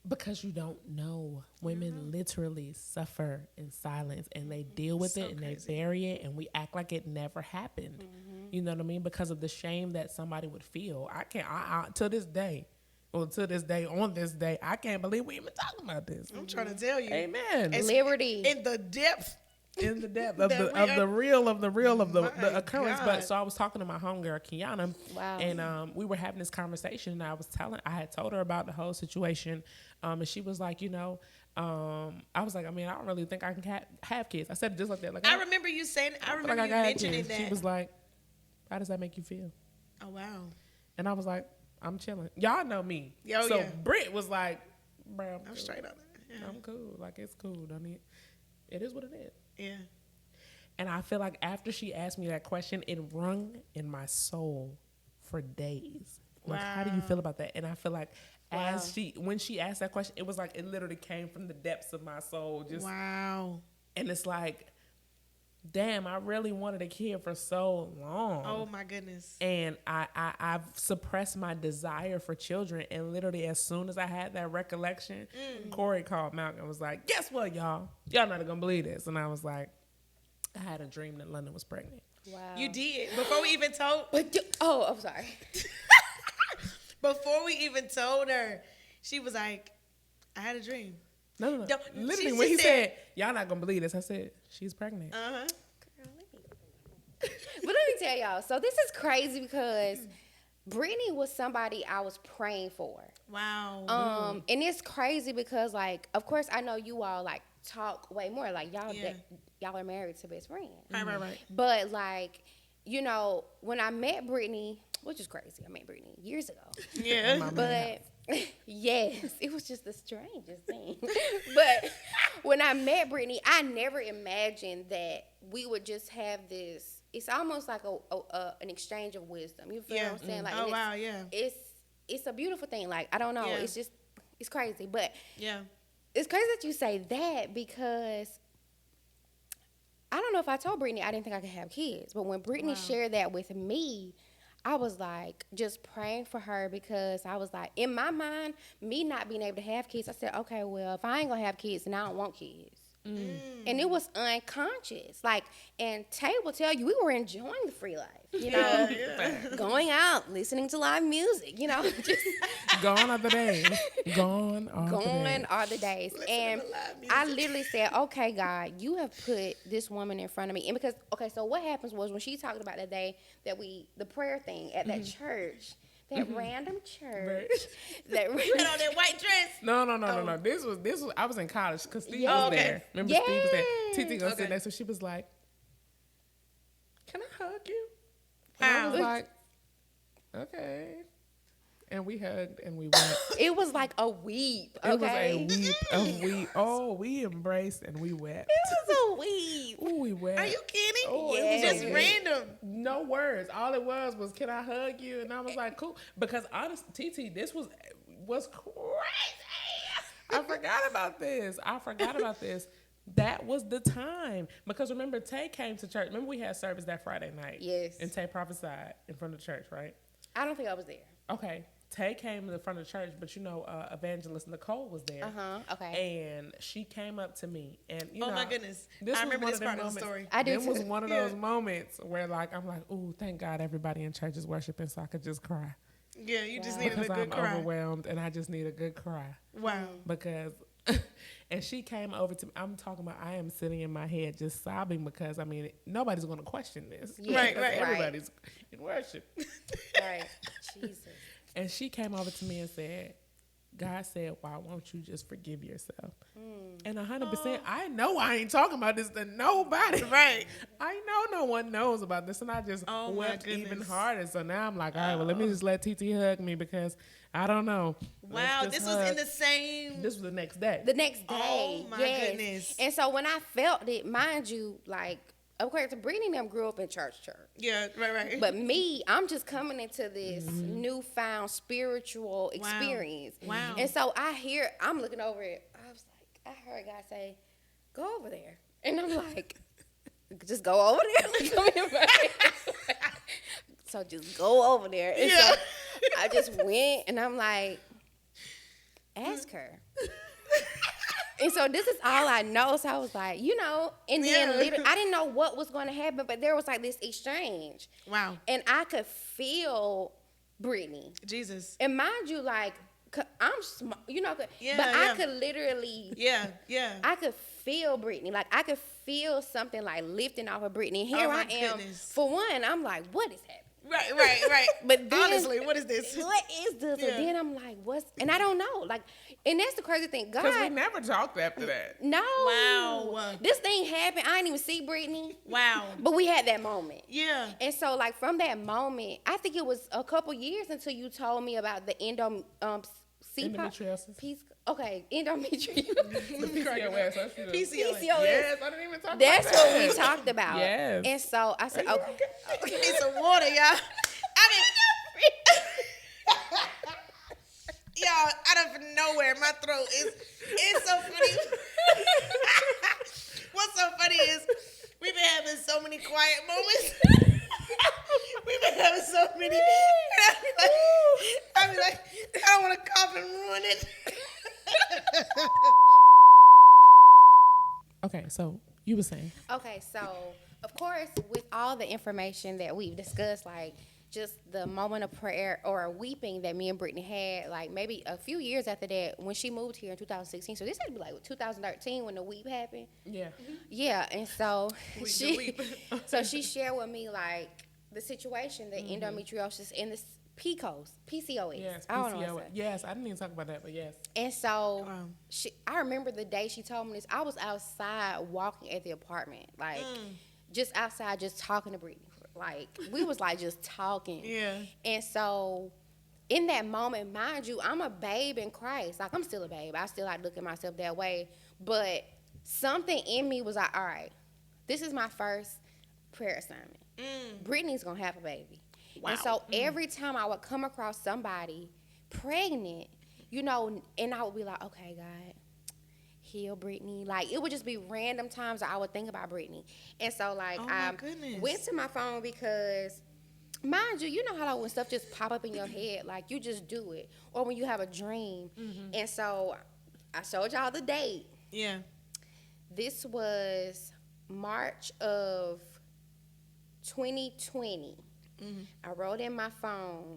Because you don't know. Women literally suffer in silence, and they deal with it, and crazy. they bury it, and we act like it never happened. You know what I mean? Because of the shame that somebody would feel. I to this day, on this day, I can't believe we even talking about this. I'm trying to tell you. Amen. Liberty. In the depth. In the depth of the real of the occurrence. God. But so I was talking to my homegirl Kiana, Wow. and we were having this conversation, and I had told her about the whole situation, and she was like, I was like, I mean, I don't really think I can have kids. I said it just like that. Like I remember you saying, I remember like you I mentioning that. She was like, how does that make you feel? Oh, wow. And I was like, I'm chilling. Y'all know me. Yo, so yeah. Britt was like, bro, I'm straight on that. Yeah. I'm cool. Like, it's cool. I mean, it is what it is. Yeah. And I feel like after she asked me that question, it rung in my soul for days. Like, how do you feel about that? And I feel like when she asked that question, it was like it literally came from the depths of my soul. Just Wow. And it's like, damn, I really wanted a kid for so long. Oh my goodness. And I've suppressed my desire for children. And literally, as soon as I had that recollection, Corey called Malcolm and was like, guess what, y'all? Y'all not gonna believe this. And I was like, I had a dream that London was pregnant. Wow. You did. Before we even told. I'm sorry. Before we even told her, she was like, I had a dream. No. Don't- Literally, she when he said- said, y'all not gonna believe this, I said, she's pregnant. Uh-huh. But let me tell y'all. So this is crazy because Brittany was somebody I was praying for. Wow. And it's crazy because, like, of course, I know you all like talk way more. Like y'all, Yeah. y'all are married to best friends. Right. But like, when I met Brittany, which is crazy, I met Brittany years ago. Yeah. But yes, it was just the strangest thing. But when I met Brittany, I never imagined that we would just have this. It's almost like an exchange of wisdom. You feel what I'm saying? Like, Oh, and wow, yeah. It's a beautiful thing. Like, I don't know. Yeah. It's crazy. But Yeah. it's crazy that you say that because I don't know if I told Brittany I didn't think I could have kids. But when Brittany shared that with me, I was like just praying for her because I was like, in my mind, me not being able to have kids, I said, okay, well, if I ain't gonna have kids, then I don't want kids. And it was unconscious. Like, and Tay will tell you, we were enjoying the free life, going out, listening to live music, just Gone are the days. Gone are the days. And I literally said, okay, God, you have put this woman in front of me. And because, so what happens was when she talked about that day that the prayer thing at that church, that random church. That You had on that white dress. No. This was I was in college because Steve was there. Remember Steve was there. Titi gonna sit there, so she was like, "Can I hug you?" And I was like, "Okay." And we hugged and we went. It was like a weep. Okay? It was a weep of weep. Oh, we embraced and we wept. It was a weep. Ooh, we wept. Are you kidding? Oh, Yeah. it was Just a weep. random. No words. All it was, can I hug you? And I was like, cool. Because honestly, TT, this was crazy. I forgot about this. That was the time. Because remember, Tay came to church. Remember we had service that Friday night? Yes. And Tay prophesied in front of the church, right? I don't think I was there. Okay. Tay came to the front of the church, but Evangelist Nicole was there. Okay. And she came up to me, and Oh my goodness. this I was remember one this of them part of the moments- story. I do It was too. one of those moments where, like, I'm like, ooh, thank God everybody in church is worshiping, so I could just cry Yeah, you just needed a because good I'm cry. overwhelmed, and I just need a good cry Wow. because. And she came over to me. I'm talking about. I am sitting in my head just sobbing because nobody's going to question this. Yeah, Right, Because right. Everybody's in worship. Right. Jesus. And she came over to me and said, God said, why won't you just forgive yourself? And 100%, I know I ain't talking about this to nobody. Right. I know no one knows about this. And I just Oh, my wept even goodness. harder. So now I'm like, all right, well, let me just let TT hug me because I don't know. Wow, Let's this just was in hug. the same. This was the next day. The next day. Oh, my yes. goodness. And so when I felt it, mind you, like, of course, Brittany and them grew up in church. Yeah, right. But me, I'm just coming into this newfound spiritual experience. Wow. And so I'm looking over it. I was like, I heard God say, go over there. And I'm like, just go over there? So just go over there. And so I just went, and I'm like, ask her. And so this is all I know. So I was like, you know, and then literally, I didn't know what was going to happen, but there was like this exchange. Wow. And I could feel Brittany. Jesus. And mind you, like, I'm small, you know, but I could literally, I could feel Brittany. Like, I could feel something like lifting off of Brittany. And here I am. Goodness. For one, I'm like, what is happening? Right. But then, honestly, what is this? What is this? And then I'm like, what's, and I don't know. Like, and that's the crazy thing. God. Because we never talked after that. No. Wow. This thing happened. I didn't even see Brittany. Wow. But we had that moment. Yeah. And so, like, from that moment, I think it was a couple years until you told me about the endometriosis. Okay, endometriosis. The PCOS. PCOS. Yes, I didn't even talk about that. That's what we talked about. Yes. And so I said, okay. Need some water, y'all. Y'all, out of nowhere, my throat is. It's so funny. What's so funny is we've been having so many quiet moments. We've been having so many. And I be like, I don't want to cough and ruin it. Okay, so you were saying. Okay, so of course, with all the information that we've discussed, like just the moment of prayer or weeping that me and Brittany had, like maybe a few years after that, when she moved here in 2016. So this had to be like 2013 when the weep happened. Yeah. Yeah, and so she shared with me like the situation, the endometriosis and the PCOS. Yes, I don't know. Yes, I didn't even talk about that, but yes. And so I remember the day she told me this. I was outside walking at the apartment, like just outside, just talking to Brittany. Like, we was like just talking. Yeah. And so in that moment, mind you, I'm a babe in Christ. Like, I'm still a babe. I still like look at myself that way. But something in me was like, all right, this is my first prayer assignment. Brittany's going to have a baby. Wow. And so every time I would come across somebody pregnant, you know, and I would be like, okay, God, heal Brittany. Like, it would just be random times that I would think about Brittany. And so, like, I went to my phone because, mind you, you know how like, when stuff just pop up in your head, like, you just do it. Or when you have a dream. And so I showed y'all the date. Yeah. This was March of 2020. I wrote in my phone,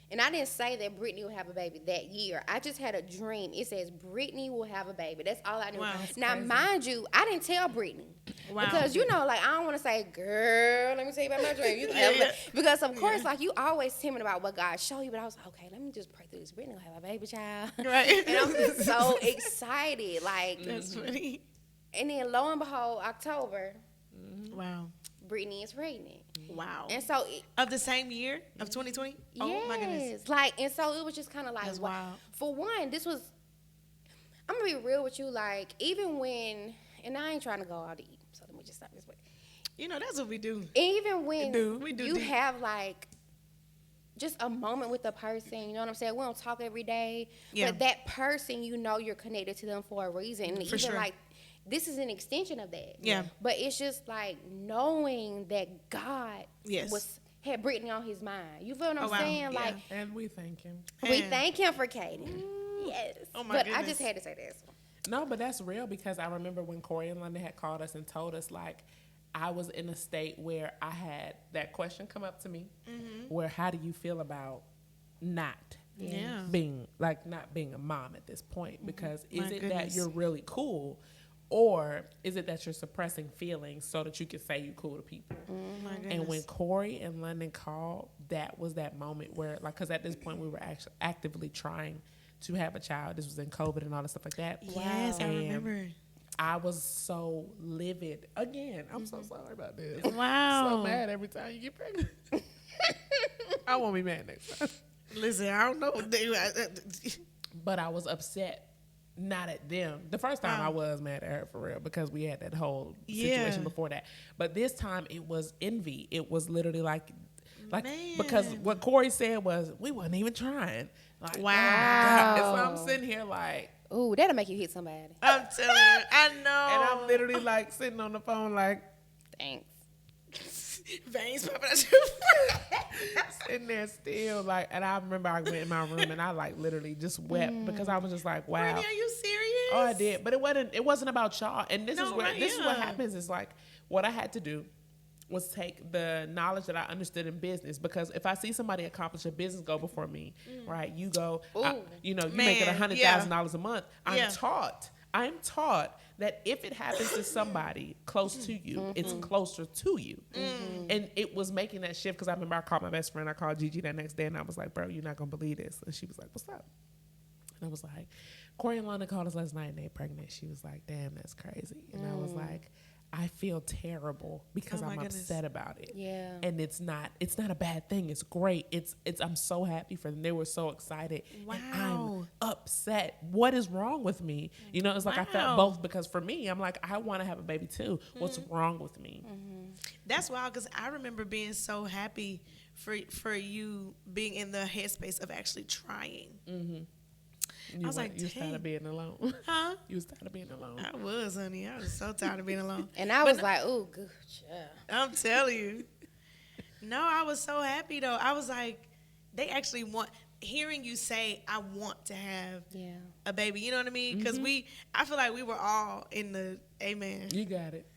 and I didn't say that Brittany would have a baby that year. I just had a dream. It says Brittany will have a baby. That's all I knew. Wow, now, crazy. Mind you, I didn't tell Brittany. Wow. Because, you know, like, I don't want to say, girl, let me tell you about my dream. You know, because, of course, like, you always timid about what God showed you. But I was like, okay, let me just pray through this. Brittany will have a baby child. Right. And I'm just so excited. Like, that's funny. And then, lo and behold, October, Wow. Brittany is pregnant. Wow. And so of the same year of 2020? Oh my goodness. Like, and so it was just kind of like, that's wild. For one, this was, I'm gonna be real with you, like, even when, and I ain't trying to go all deep, so let me just stop this way. You know, that's what we do. Even when we do you deep. have like just a moment with a person, you know what I'm saying? We don't talk every day, but that person, you know, you're connected to them for a reason. And for even sure. like, this is an extension of that. Yeah. But it's just like knowing that God had Brittany on his mind. You feel what I'm saying? Yeah. Like, And we thank him. we thank him for Katie. Yes. Oh my but goodness. I just had to say this. No, but that's real because I remember when Corey and London had called us and told us, like, I was in a state where I had that question come up to me, where how do you feel about not being, like, not being a mom at this point? Because is it that you're really cool, or is it that you're suppressing feelings so that you can say you're cool to people? And when Corey and London called, that was that moment where, like, because at this point we were actually actively trying to have a child. This was in COVID and all that stuff like that. Yes, I remember. I was so livid. Again, I'm so sorry about this. Wow. So mad every time you get pregnant. I won't be mad next time. Listen, I don't know. But I was upset. Not at them. The first time I was mad at her for real because we had that whole situation before that. But this time it was envy. It was literally like because what Corey said was we wasn't even trying. Like, wow. Oh, and so I'm sitting here like, ooh, that'll make you hit somebody. I'm telling you, I know. And I'm literally like sitting on the phone like, thanks. Veins popping out your Sitting there still, like, and I remember I went in my room and I like literally just wept because I was just like, wow. Brittany, are you serious? Oh, I did, but it wasn't about y'all. And this No, is what right, this is what yeah. happens is like what I had to do was take the knowledge that I understood in business, because if I see somebody accomplish a business goal before me, right? You go, you make it Man, $100,000 a month. Yeah. I'm taught that if it happens to somebody close to you, it's closer to you. And it was making that shift, because I remember I called my best friend. I called Gigi that next day and I was like, bro, you're not going to believe this. And she was like, what's up? And I was like, Corey and Lana called us last night and they're pregnant. She was like, damn, that's crazy. And I was like, I feel terrible because Oh, my I'm goodness. upset about it. Yeah. And it's not a bad thing. It's great. It's I'm so happy for them. They were so excited. Wow. And I'm upset. What is wrong with me? It's like I Wow. felt both, because for me, I'm like, I want to have a baby too. What's wrong with me? That's wild, because I remember being so happy for you being in the headspace of actually trying. I was like, you was tired dang. of being alone. Huh? You was tired of being alone. I was, honey. I was so tired of being alone. And I was like, "Ooh, good job." I'm telling you. No, I was so happy, though. I was like, they actually hearing you say, I want to have a baby. You know what I mean? Because I feel like we were all in the, amen. You got it.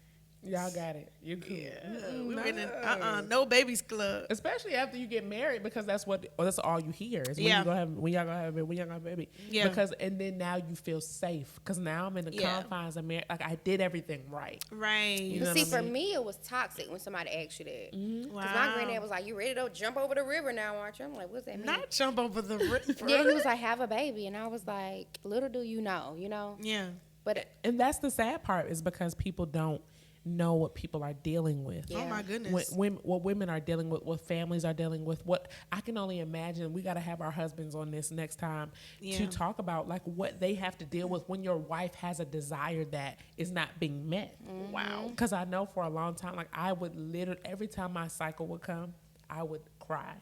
Y'all got it. You cool. We were in the no babies club. Especially after you get married, because that's all you hear is when Yeah. when y'all gonna have a baby, when y'all gonna have a baby. Yeah. And then now you feel safe, because now I'm in the Yeah. confines of marriage. Like, I did everything right. Right. You But know see, what I for mean? me, it was toxic when somebody asked you that. Because Wow. my granddad was like, "You ready to jump over the river now, aren't you?" I'm like, "What's that mean?" Not jump over the river. Yeah, he was like, "Have a baby," and I was like, "Little do you know." Yeah. But And that's the sad part, is because people don't know what people are dealing with. Yeah. Oh, my goodness. What women are dealing with, what families are dealing with, what I can only imagine. We got to have our husbands on this next time Yeah. to talk about like what they have to deal with when your wife has a desire that is not being met. Wow. Because I know for a long time, like, I would literally, every time my cycle would come, I would cry.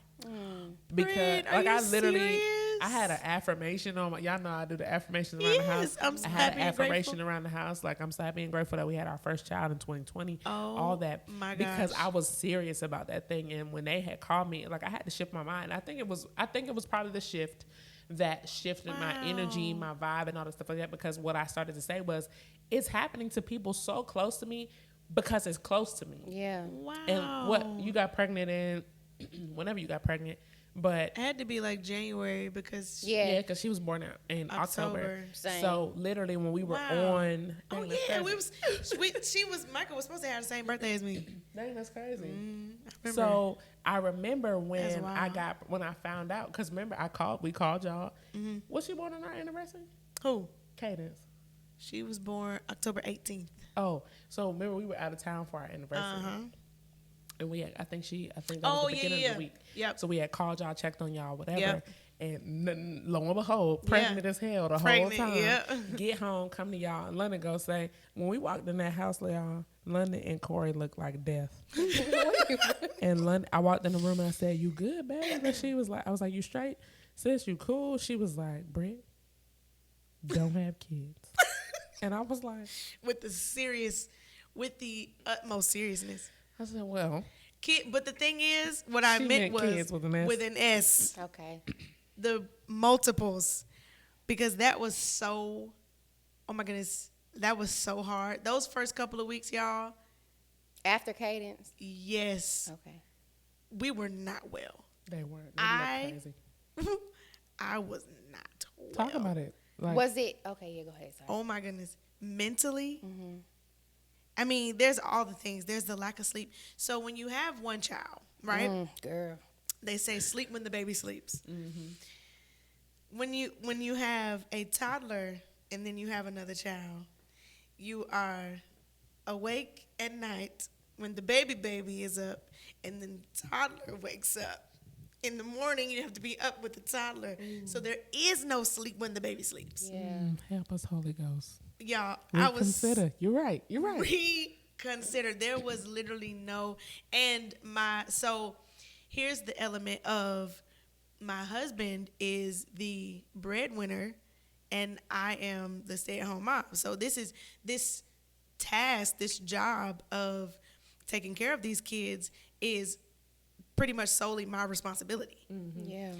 Because Fred, are like, you I literally, serious? I had an affirmation on my, y'all know I do the affirmations around the house. Yes, I'm so I had happy an and affirmation grateful. around the house, like, I'm so happy and grateful that we had our first child in 2020. Oh, All that, my because gosh. I was serious about that thing. And when they had called me, like, I had to shift my mind. I think it was probably the shift that shifted my energy, my vibe, and all the stuff like that. Because what I started to say was, it's happening to people so close to me because it's close to me. yeah, Wow. And what you got pregnant in, whenever you got pregnant, but It had to be like January because yeah. because she was born out in October. October. Same. So literally, when we were Wow. on, Oh dang, that's yeah, crazy. Michael was supposed to have the same birthday as me. Dang, that's crazy. I remember. So I remember That's when wild. when I found out, because remember we called y'all. Was she born on our anniversary? Who? Cadence. She was born October 18th. Oh, so remember we were out of town for our anniversary. And I think that was the beginning of the week. Yep. So we had called y'all, checked on y'all, whatever. Yep. And lo and behold, pregnant as hell the Pregnant, whole time. yeah. Get home, come to y'all, and London go say, when we walked in that house, y'all, London and Corey looked like death. And London, I walked in the room and I said, "You good, babe?" And she was like, I was like, "You straight? Sis, you cool?" She was like, "Britt, don't have kids." And I was like, with the utmost seriousness. I said, well, But the thing is, what I She meant meant was kids with an S. With an S. Okay. The multiples, because that was so, oh my goodness, that was so hard. Those first couple of weeks, y'all, After Cadence. yes, Okay. we were not well. they weren't. They looked crazy. I was not well. Talk about it. Like, Was it okay? Yeah, go ahead. Sorry. Oh my goodness. Mentally, I mean, there's all the things. There's the lack of sleep. So when you have one child, right? Girl. They say sleep when the baby sleeps. When you have a toddler and then you have another child, you are awake at night when the baby is up, and then the toddler wakes up. In the morning, you have to be up with the toddler. So there is no sleep when the baby sleeps. Yeah. help us, Holy Ghost. Y'all, I was Reconsider. You're right. You're right. reconsider. There was literally no, so here's the element of my husband is the breadwinner and I am the stay-at-home mom. So this task, this job of taking care of these kids is pretty much solely my responsibility. Yeah.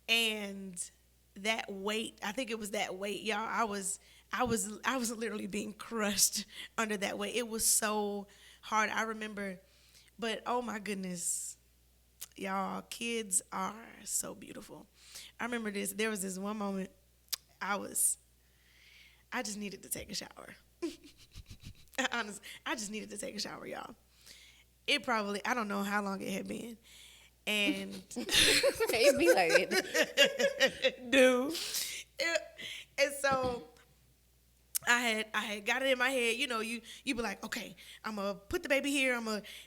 And that weight, I think it was that weight, y'all. I was literally being crushed under that weight. It was so hard. I remember, but oh my goodness, y'all, kids are so beautiful. I remember this. There was this one moment. I just needed to take a shower. Honestly, I just needed to take a shower, y'all. It probably, I don't know how long it had been. And It be like it. dude. And so I had got it in my head, you be like, okay, I'm gonna put the baby here.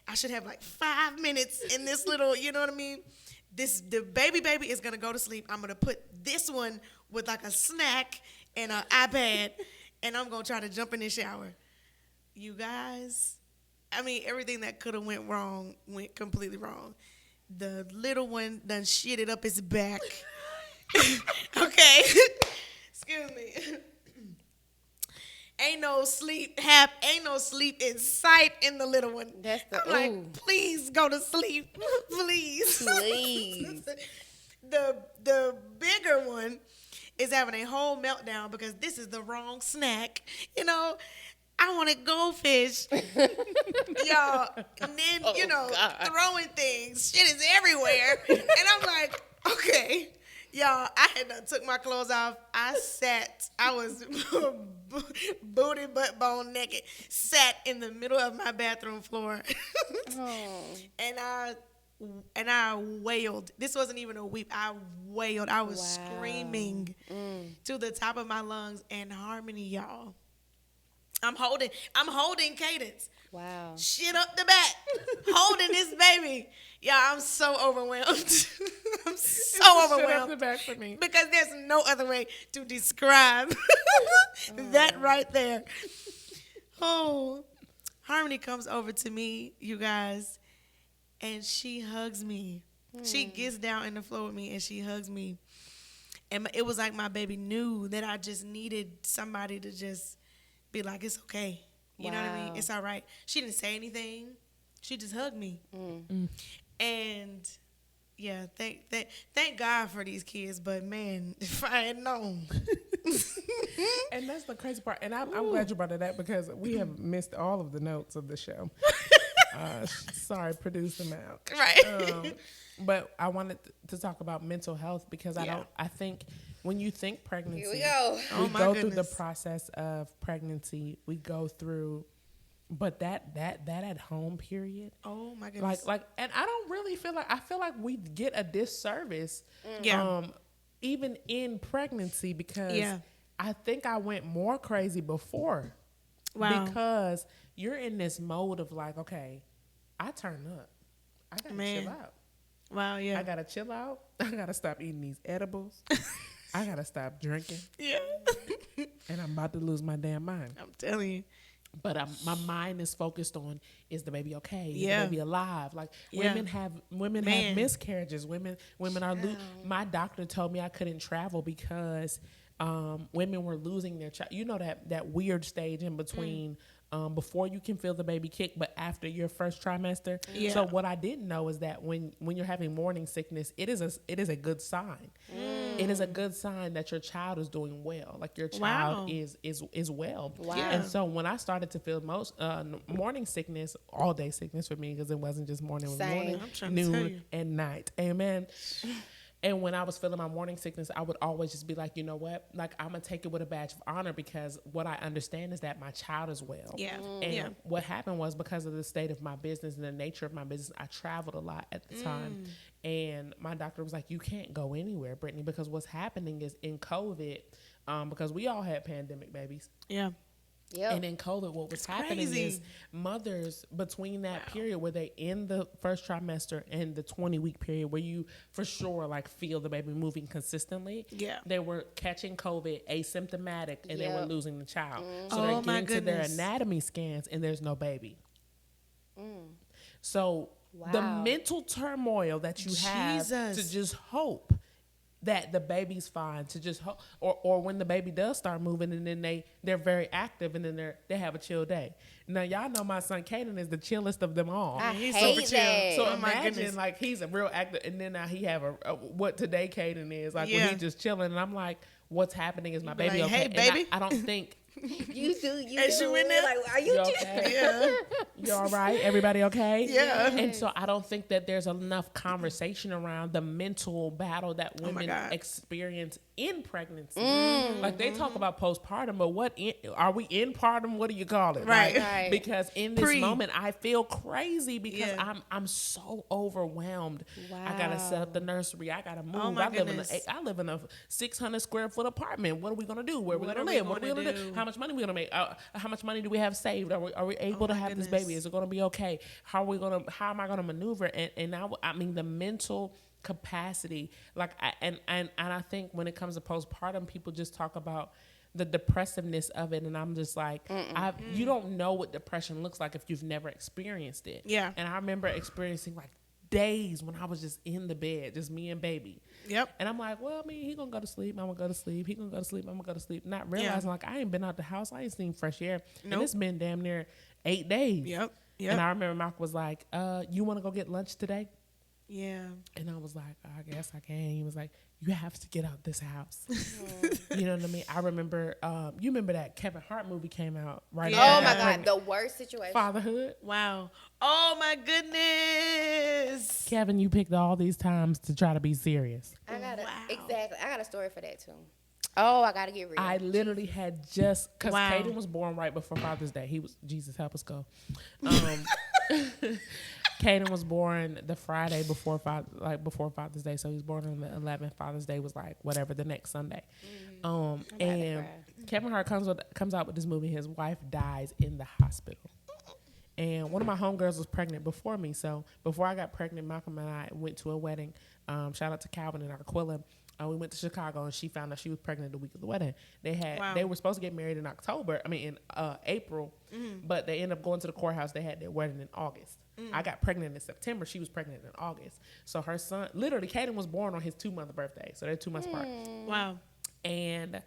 I should have like 5 minutes in this little, you know what I mean? The baby is gonna go to sleep. I'm gonna put this one with like a snack and an iPad, and I'm gonna try to jump in the shower. You guys, I mean, everything that could have went wrong went completely wrong. The little one done shitted up his back. Okay. Excuse me. Ain't no sleep in sight in the little one. That's the I'm like, please go to sleep. Please. Please. The bigger one is having a whole meltdown because this is the wrong snack. I wanted goldfish. Y'all. And then, God. throwing things. Shit is everywhere. And I'm like, okay. Y'all, I had done took my clothes off. I was booty, butt, bone naked, sat in the middle of my bathroom floor. Oh. And I wailed. This wasn't even a weep. I wailed. I was screaming to the top of my lungs. And Harmony, y'all. I'm holding Cadence. Wow. Shit up the back. Holding this baby. Yeah, I'm so overwhelmed. I'm so overwhelmed. Shit up the back for me. Because there's no other way to describe that right there. Oh, Harmony comes over to me, you guys, and she hugs me. She gets down in the floor with me and she hugs me. And it was like my baby knew that I just needed somebody to just be like, it's okay. You know what I mean? It's all right. She didn't say anything. She just hugged me. And yeah, thank God for these kids. But man, if I had known. And that's the crazy part. And I'm glad you brought it up because we have missed all of the notes of the show. Sorry, produce them out. Right. But I wanted to talk about mental health because I think when you think pregnancy, Here we go. we my go through the goodness. process of pregnancy. We go through, but that at home period. Oh my goodness. Like, and I don't really feel like we get a disservice, Yeah. even in pregnancy because Yeah. I think I went more crazy before. Wow. Because you're in this mode of like, okay, I turn up, I gotta Man. chill out. Wow. Yeah. I gotta chill out. I gotta stop eating these edibles. I gotta stop drinking, Yeah. and I'm about to lose my damn mind. I'm telling you. But my mind is focused on: is the baby okay? Is Yeah. the baby alive? Like Yeah. women have Man. miscarriages. Women are. My doctor told me I couldn't travel because women were losing their child. You know that weird stage in between. Before you can feel the baby kick, but after your first trimester. Yeah. So what I didn't know is that when you're having morning sickness, it is a good sign. It is a good sign that your child is doing well. Like your child is well. Wow. Yeah. And so when I started to feel most morning sickness, all day sickness for me, because it wasn't just morning, it was Same. morning, I'm trying to tell noon, you. and night. Amen. And when I was feeling my morning sickness, I would always just be like, you know what? Like, I'm going to take it with a badge of honor because what I understand is that my child is well. Yeah. And Yeah. what happened was because of the state of my business and the nature of my business, I traveled a lot at the time. And my doctor was like, you can't go anywhere, Brittany, because what's happening is in COVID, because we all had pandemic babies. Yeah. Yep. And in COVID, what was happening crazy. is mothers between that period where they in the first trimester and the 20-week period where you for sure like feel the baby moving consistently. Yeah. They were catching COVID asymptomatic and they were Yep. losing the child. So Oh, they're my getting to their goodness. anatomy scans and there's no baby. So the Wow. mental turmoil that you have Jesus. to just hope that the baby's fine to just or when the baby does start moving and then they're very active and then they have a chill day. Now y'all know my son Caden is the chillest of them all. I He's hate super chill. that. So Oh my imagine goodness. like he's a real active, and then now he have a what today Caden is like when Yeah. he's just chilling, and I'm like, what's happening? Is my be baby like, okay? "Hey, And baby." I don't think You do. Is you in there? Like, are you? you okay. Yeah. You all right? Everybody okay? Yeah. And so I don't think that there's enough conversation around the mental battle that women God. experience in pregnancy. Like they talk about postpartum, but are we in partum? What do you call it? Right. Like, Right. because in this Pre. moment, I feel crazy because Yeah. I'm so overwhelmed. I gotta set up the nursery. I gotta move. Oh my I goodness. live in a 600 square foot apartment. What are we gonna do? Where are we What gonna are we live? What are we gonna gonna do? do? How much money we gonna make? How much money do we have saved? Are we able to my have this goodness. baby? Is it gonna be okay? How am I gonna maneuver? And now I mean the mental capacity, like and I think when it comes to postpartum, people just talk about the depressiveness of it, and I'm just like, you don't know what depression looks like if you've never experienced it. Yeah. And I remember experiencing like days when I was just in the bed, just me and baby. Yep. And I'm like, well, I mean, he gonna go to sleep. I'm gonna go to sleep. He gonna go to sleep. I'm gonna go to sleep. Not realizing like I ain't been out the house. I ain't seen fresh air. And Nope. it's been damn near 8 days. Yep. And I remember Mark was like, you want to go get lunch today? Yeah. And I was like, I guess I can. He was like, you have to get out this house. You know what I mean? I remember, you remember that Kevin Hart movie came out, right? Yeah. Oh after my that God, the worst situation. Fatherhood. Wow. Oh my goodness. Kevin, you picked all these times to try to be serious. I got Wow. exactly. I got a story for that too. Oh, I gotta get real. I literally had just, because Wow. Caden was born right before Father's Day. He was, Jesus help us go. Caden was born the Friday before Father's Day, so he was born on the 11th. Father's Day was like whatever the next Sunday. And cry. Kevin Hart comes out with this movie. His wife dies in the hospital, and one of my homegirls was pregnant before me. So before I got pregnant, Malcolm and I went to a wedding. Shout out to Calvin and Aquila. We went to Chicago, and she found out she was pregnant the week of the wedding. They were supposed to get married in April, but they ended up going to the courthouse. They had their wedding in August. I got pregnant in September. She was pregnant in August. So her son, literally, Caden was born on his 2-month birthday. So they're 2 months apart. Wow. And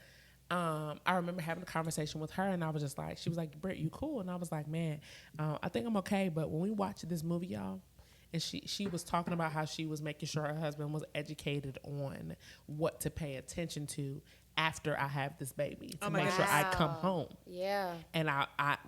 I remember having a conversation with her, and I was just like, she was like, Britt, you cool? And I was like, man, I think I'm okay. But when we watched this movie, y'all, and she was talking about how she was making sure her husband was educated on what to pay attention to after I have this baby to make sure I come home. Yeah. And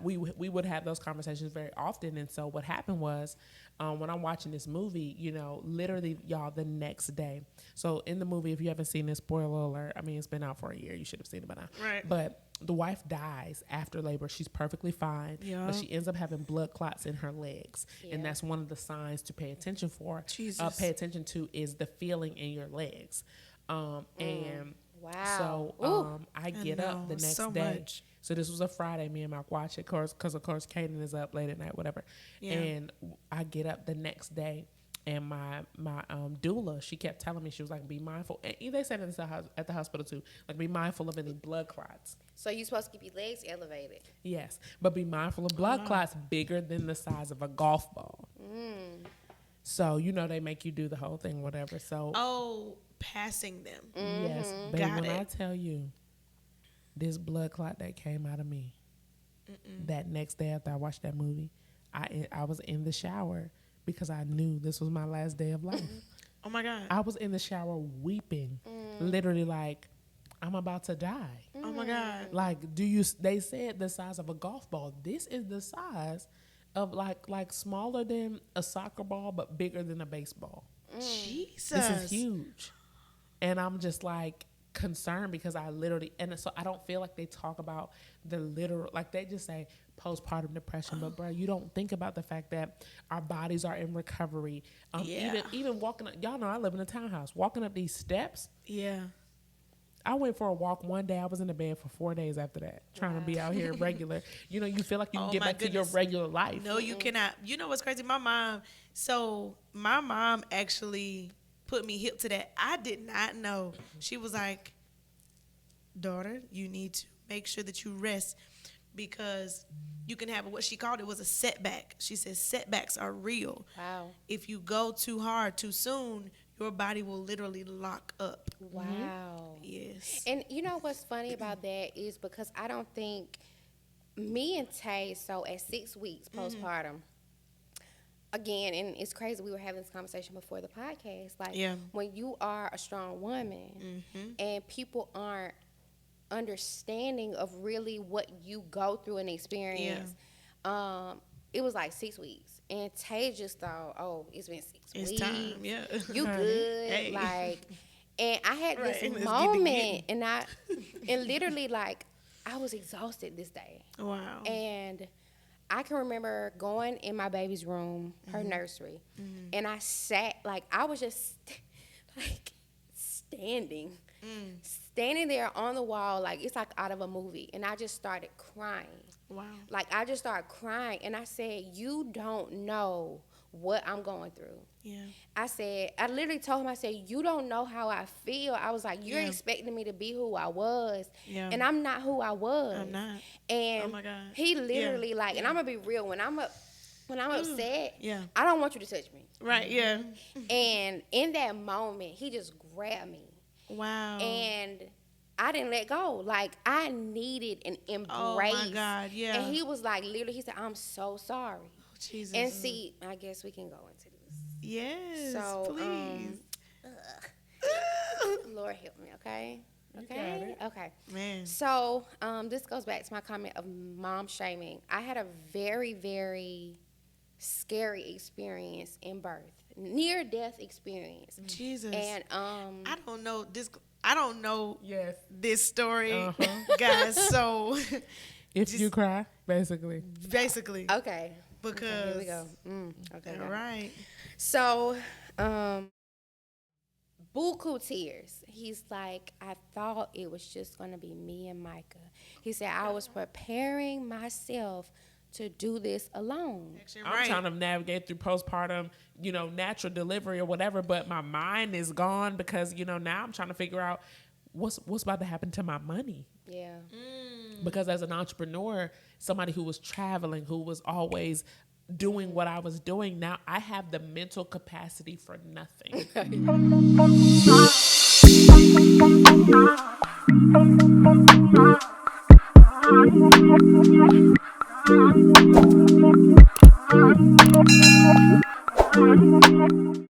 we would have those conversations very often. And so what happened was, when I'm watching this movie, you know, literally, y'all, the next day. So in the movie, if you haven't seen this, spoiler alert, I mean, it's been out for a year. You should have seen it by now. Right. But the wife dies after labor. She's perfectly fine, but she ends up having blood clots in her legs. And that's one of the signs to pay attention for. Jesus. Pay attention to is the feeling in your legs. And Wow. so I get up the know, next so day. much. So this was a Friday. Me and Mark watch it, because of course Caden is up late at night, whatever. Yeah. And I get up the next day, and my doula, she kept telling me, she was like, be mindful. And they said it at the hospital too, like be mindful of any blood clots. So you supposed to keep your legs elevated. Yes, but be mindful of blood clots bigger than the size of a golf ball. So you know they make you do the whole thing, whatever. So Oh, passing them. yes, baby, Got when it. I tell you this blood clot that came out of me that next day after I watched that movie, I was in the shower because I knew this was my last day of life. Oh my God. I was in the shower weeping, literally like I'm about to die. Oh my God. Like, they said the size of a golf ball. This is the size of like smaller than a soccer ball, but bigger than a baseball. Jesus. This is huge. And I'm just like concerned because I literally, and so I don't feel like they talk about the literal, like they just say postpartum depression, but bro, you don't think about the fact that our bodies are in recovery. Even walking up, y'all know I live in a townhouse, walking up these steps. Yeah. I went for a walk one day. I was in the bed for 4 days after that, trying to be out here regular. You know, you feel like you can Oh get my back to your goodness. regular life. No, you cannot. You know what's crazy? My mom actually put me hip to that. I did not know. She was like, daughter, you need to make sure that you rest because you can have what she called it was a setback. She said setbacks are real. Wow. If you go too hard too soon, your body will literally lock up. Wow. Yes. And you know what's funny about that is because I don't think me and Tay, so at 6 weeks postpartum, again, and it's crazy, we were having this conversation before the podcast. Like, when you are a strong woman and people aren't understanding of really what you go through and experience, it was like 6 weeks. And Tay just thought, oh, it's been 6 weeks. It's time, You good. Hey. Like, and I had this Let's moment, and literally, like, I was exhausted this day. Wow. And I can remember going in my baby's room, her nursery, and I sat, like, I was just, like, standing there on the wall, like, it's like out of a movie. And I just started crying. Wow. Like, I just started crying. And I said, you don't know what I'm going through. Yeah. I literally told him, I said, you don't know how I feel. I was like, you're expecting me to be who I was. Yeah. And I'm not who I was. I'm not. And oh my God. he literally, like, and I'm going to be real, when I'm upset, Yeah. I don't want you to touch me. Right, yeah. And in that moment, he just grabbed me. Wow. And I didn't let go. Like, I needed an embrace. Oh my God, yeah. And he was like, literally, he said, I'm so sorry. Oh, Jesus. And see, I guess we can go into this. Yes, So, please. Lord help me, okay? You got Okay? it. Okay. Man. So, this goes back to my comment of mom shaming. I had a very, very scary experience in birth. Near-death experience. Jesus. And, I don't know this. I don't know Yes. this story, guys. So, If you cry, basically. basically, okay. because Okay, here we go. Okay. all right. So, buku tears. He's like, I thought it was just going to be me and Micah. He said, I was preparing myself to do this alone. I'm trying to navigate through postpartum, natural delivery or whatever, but my mind is gone because, now I'm trying to figure out what's about to happen to my money. Yeah. Because as an entrepreneur, somebody who was traveling, who was always doing what I was doing, now I have the mental capacity for nothing.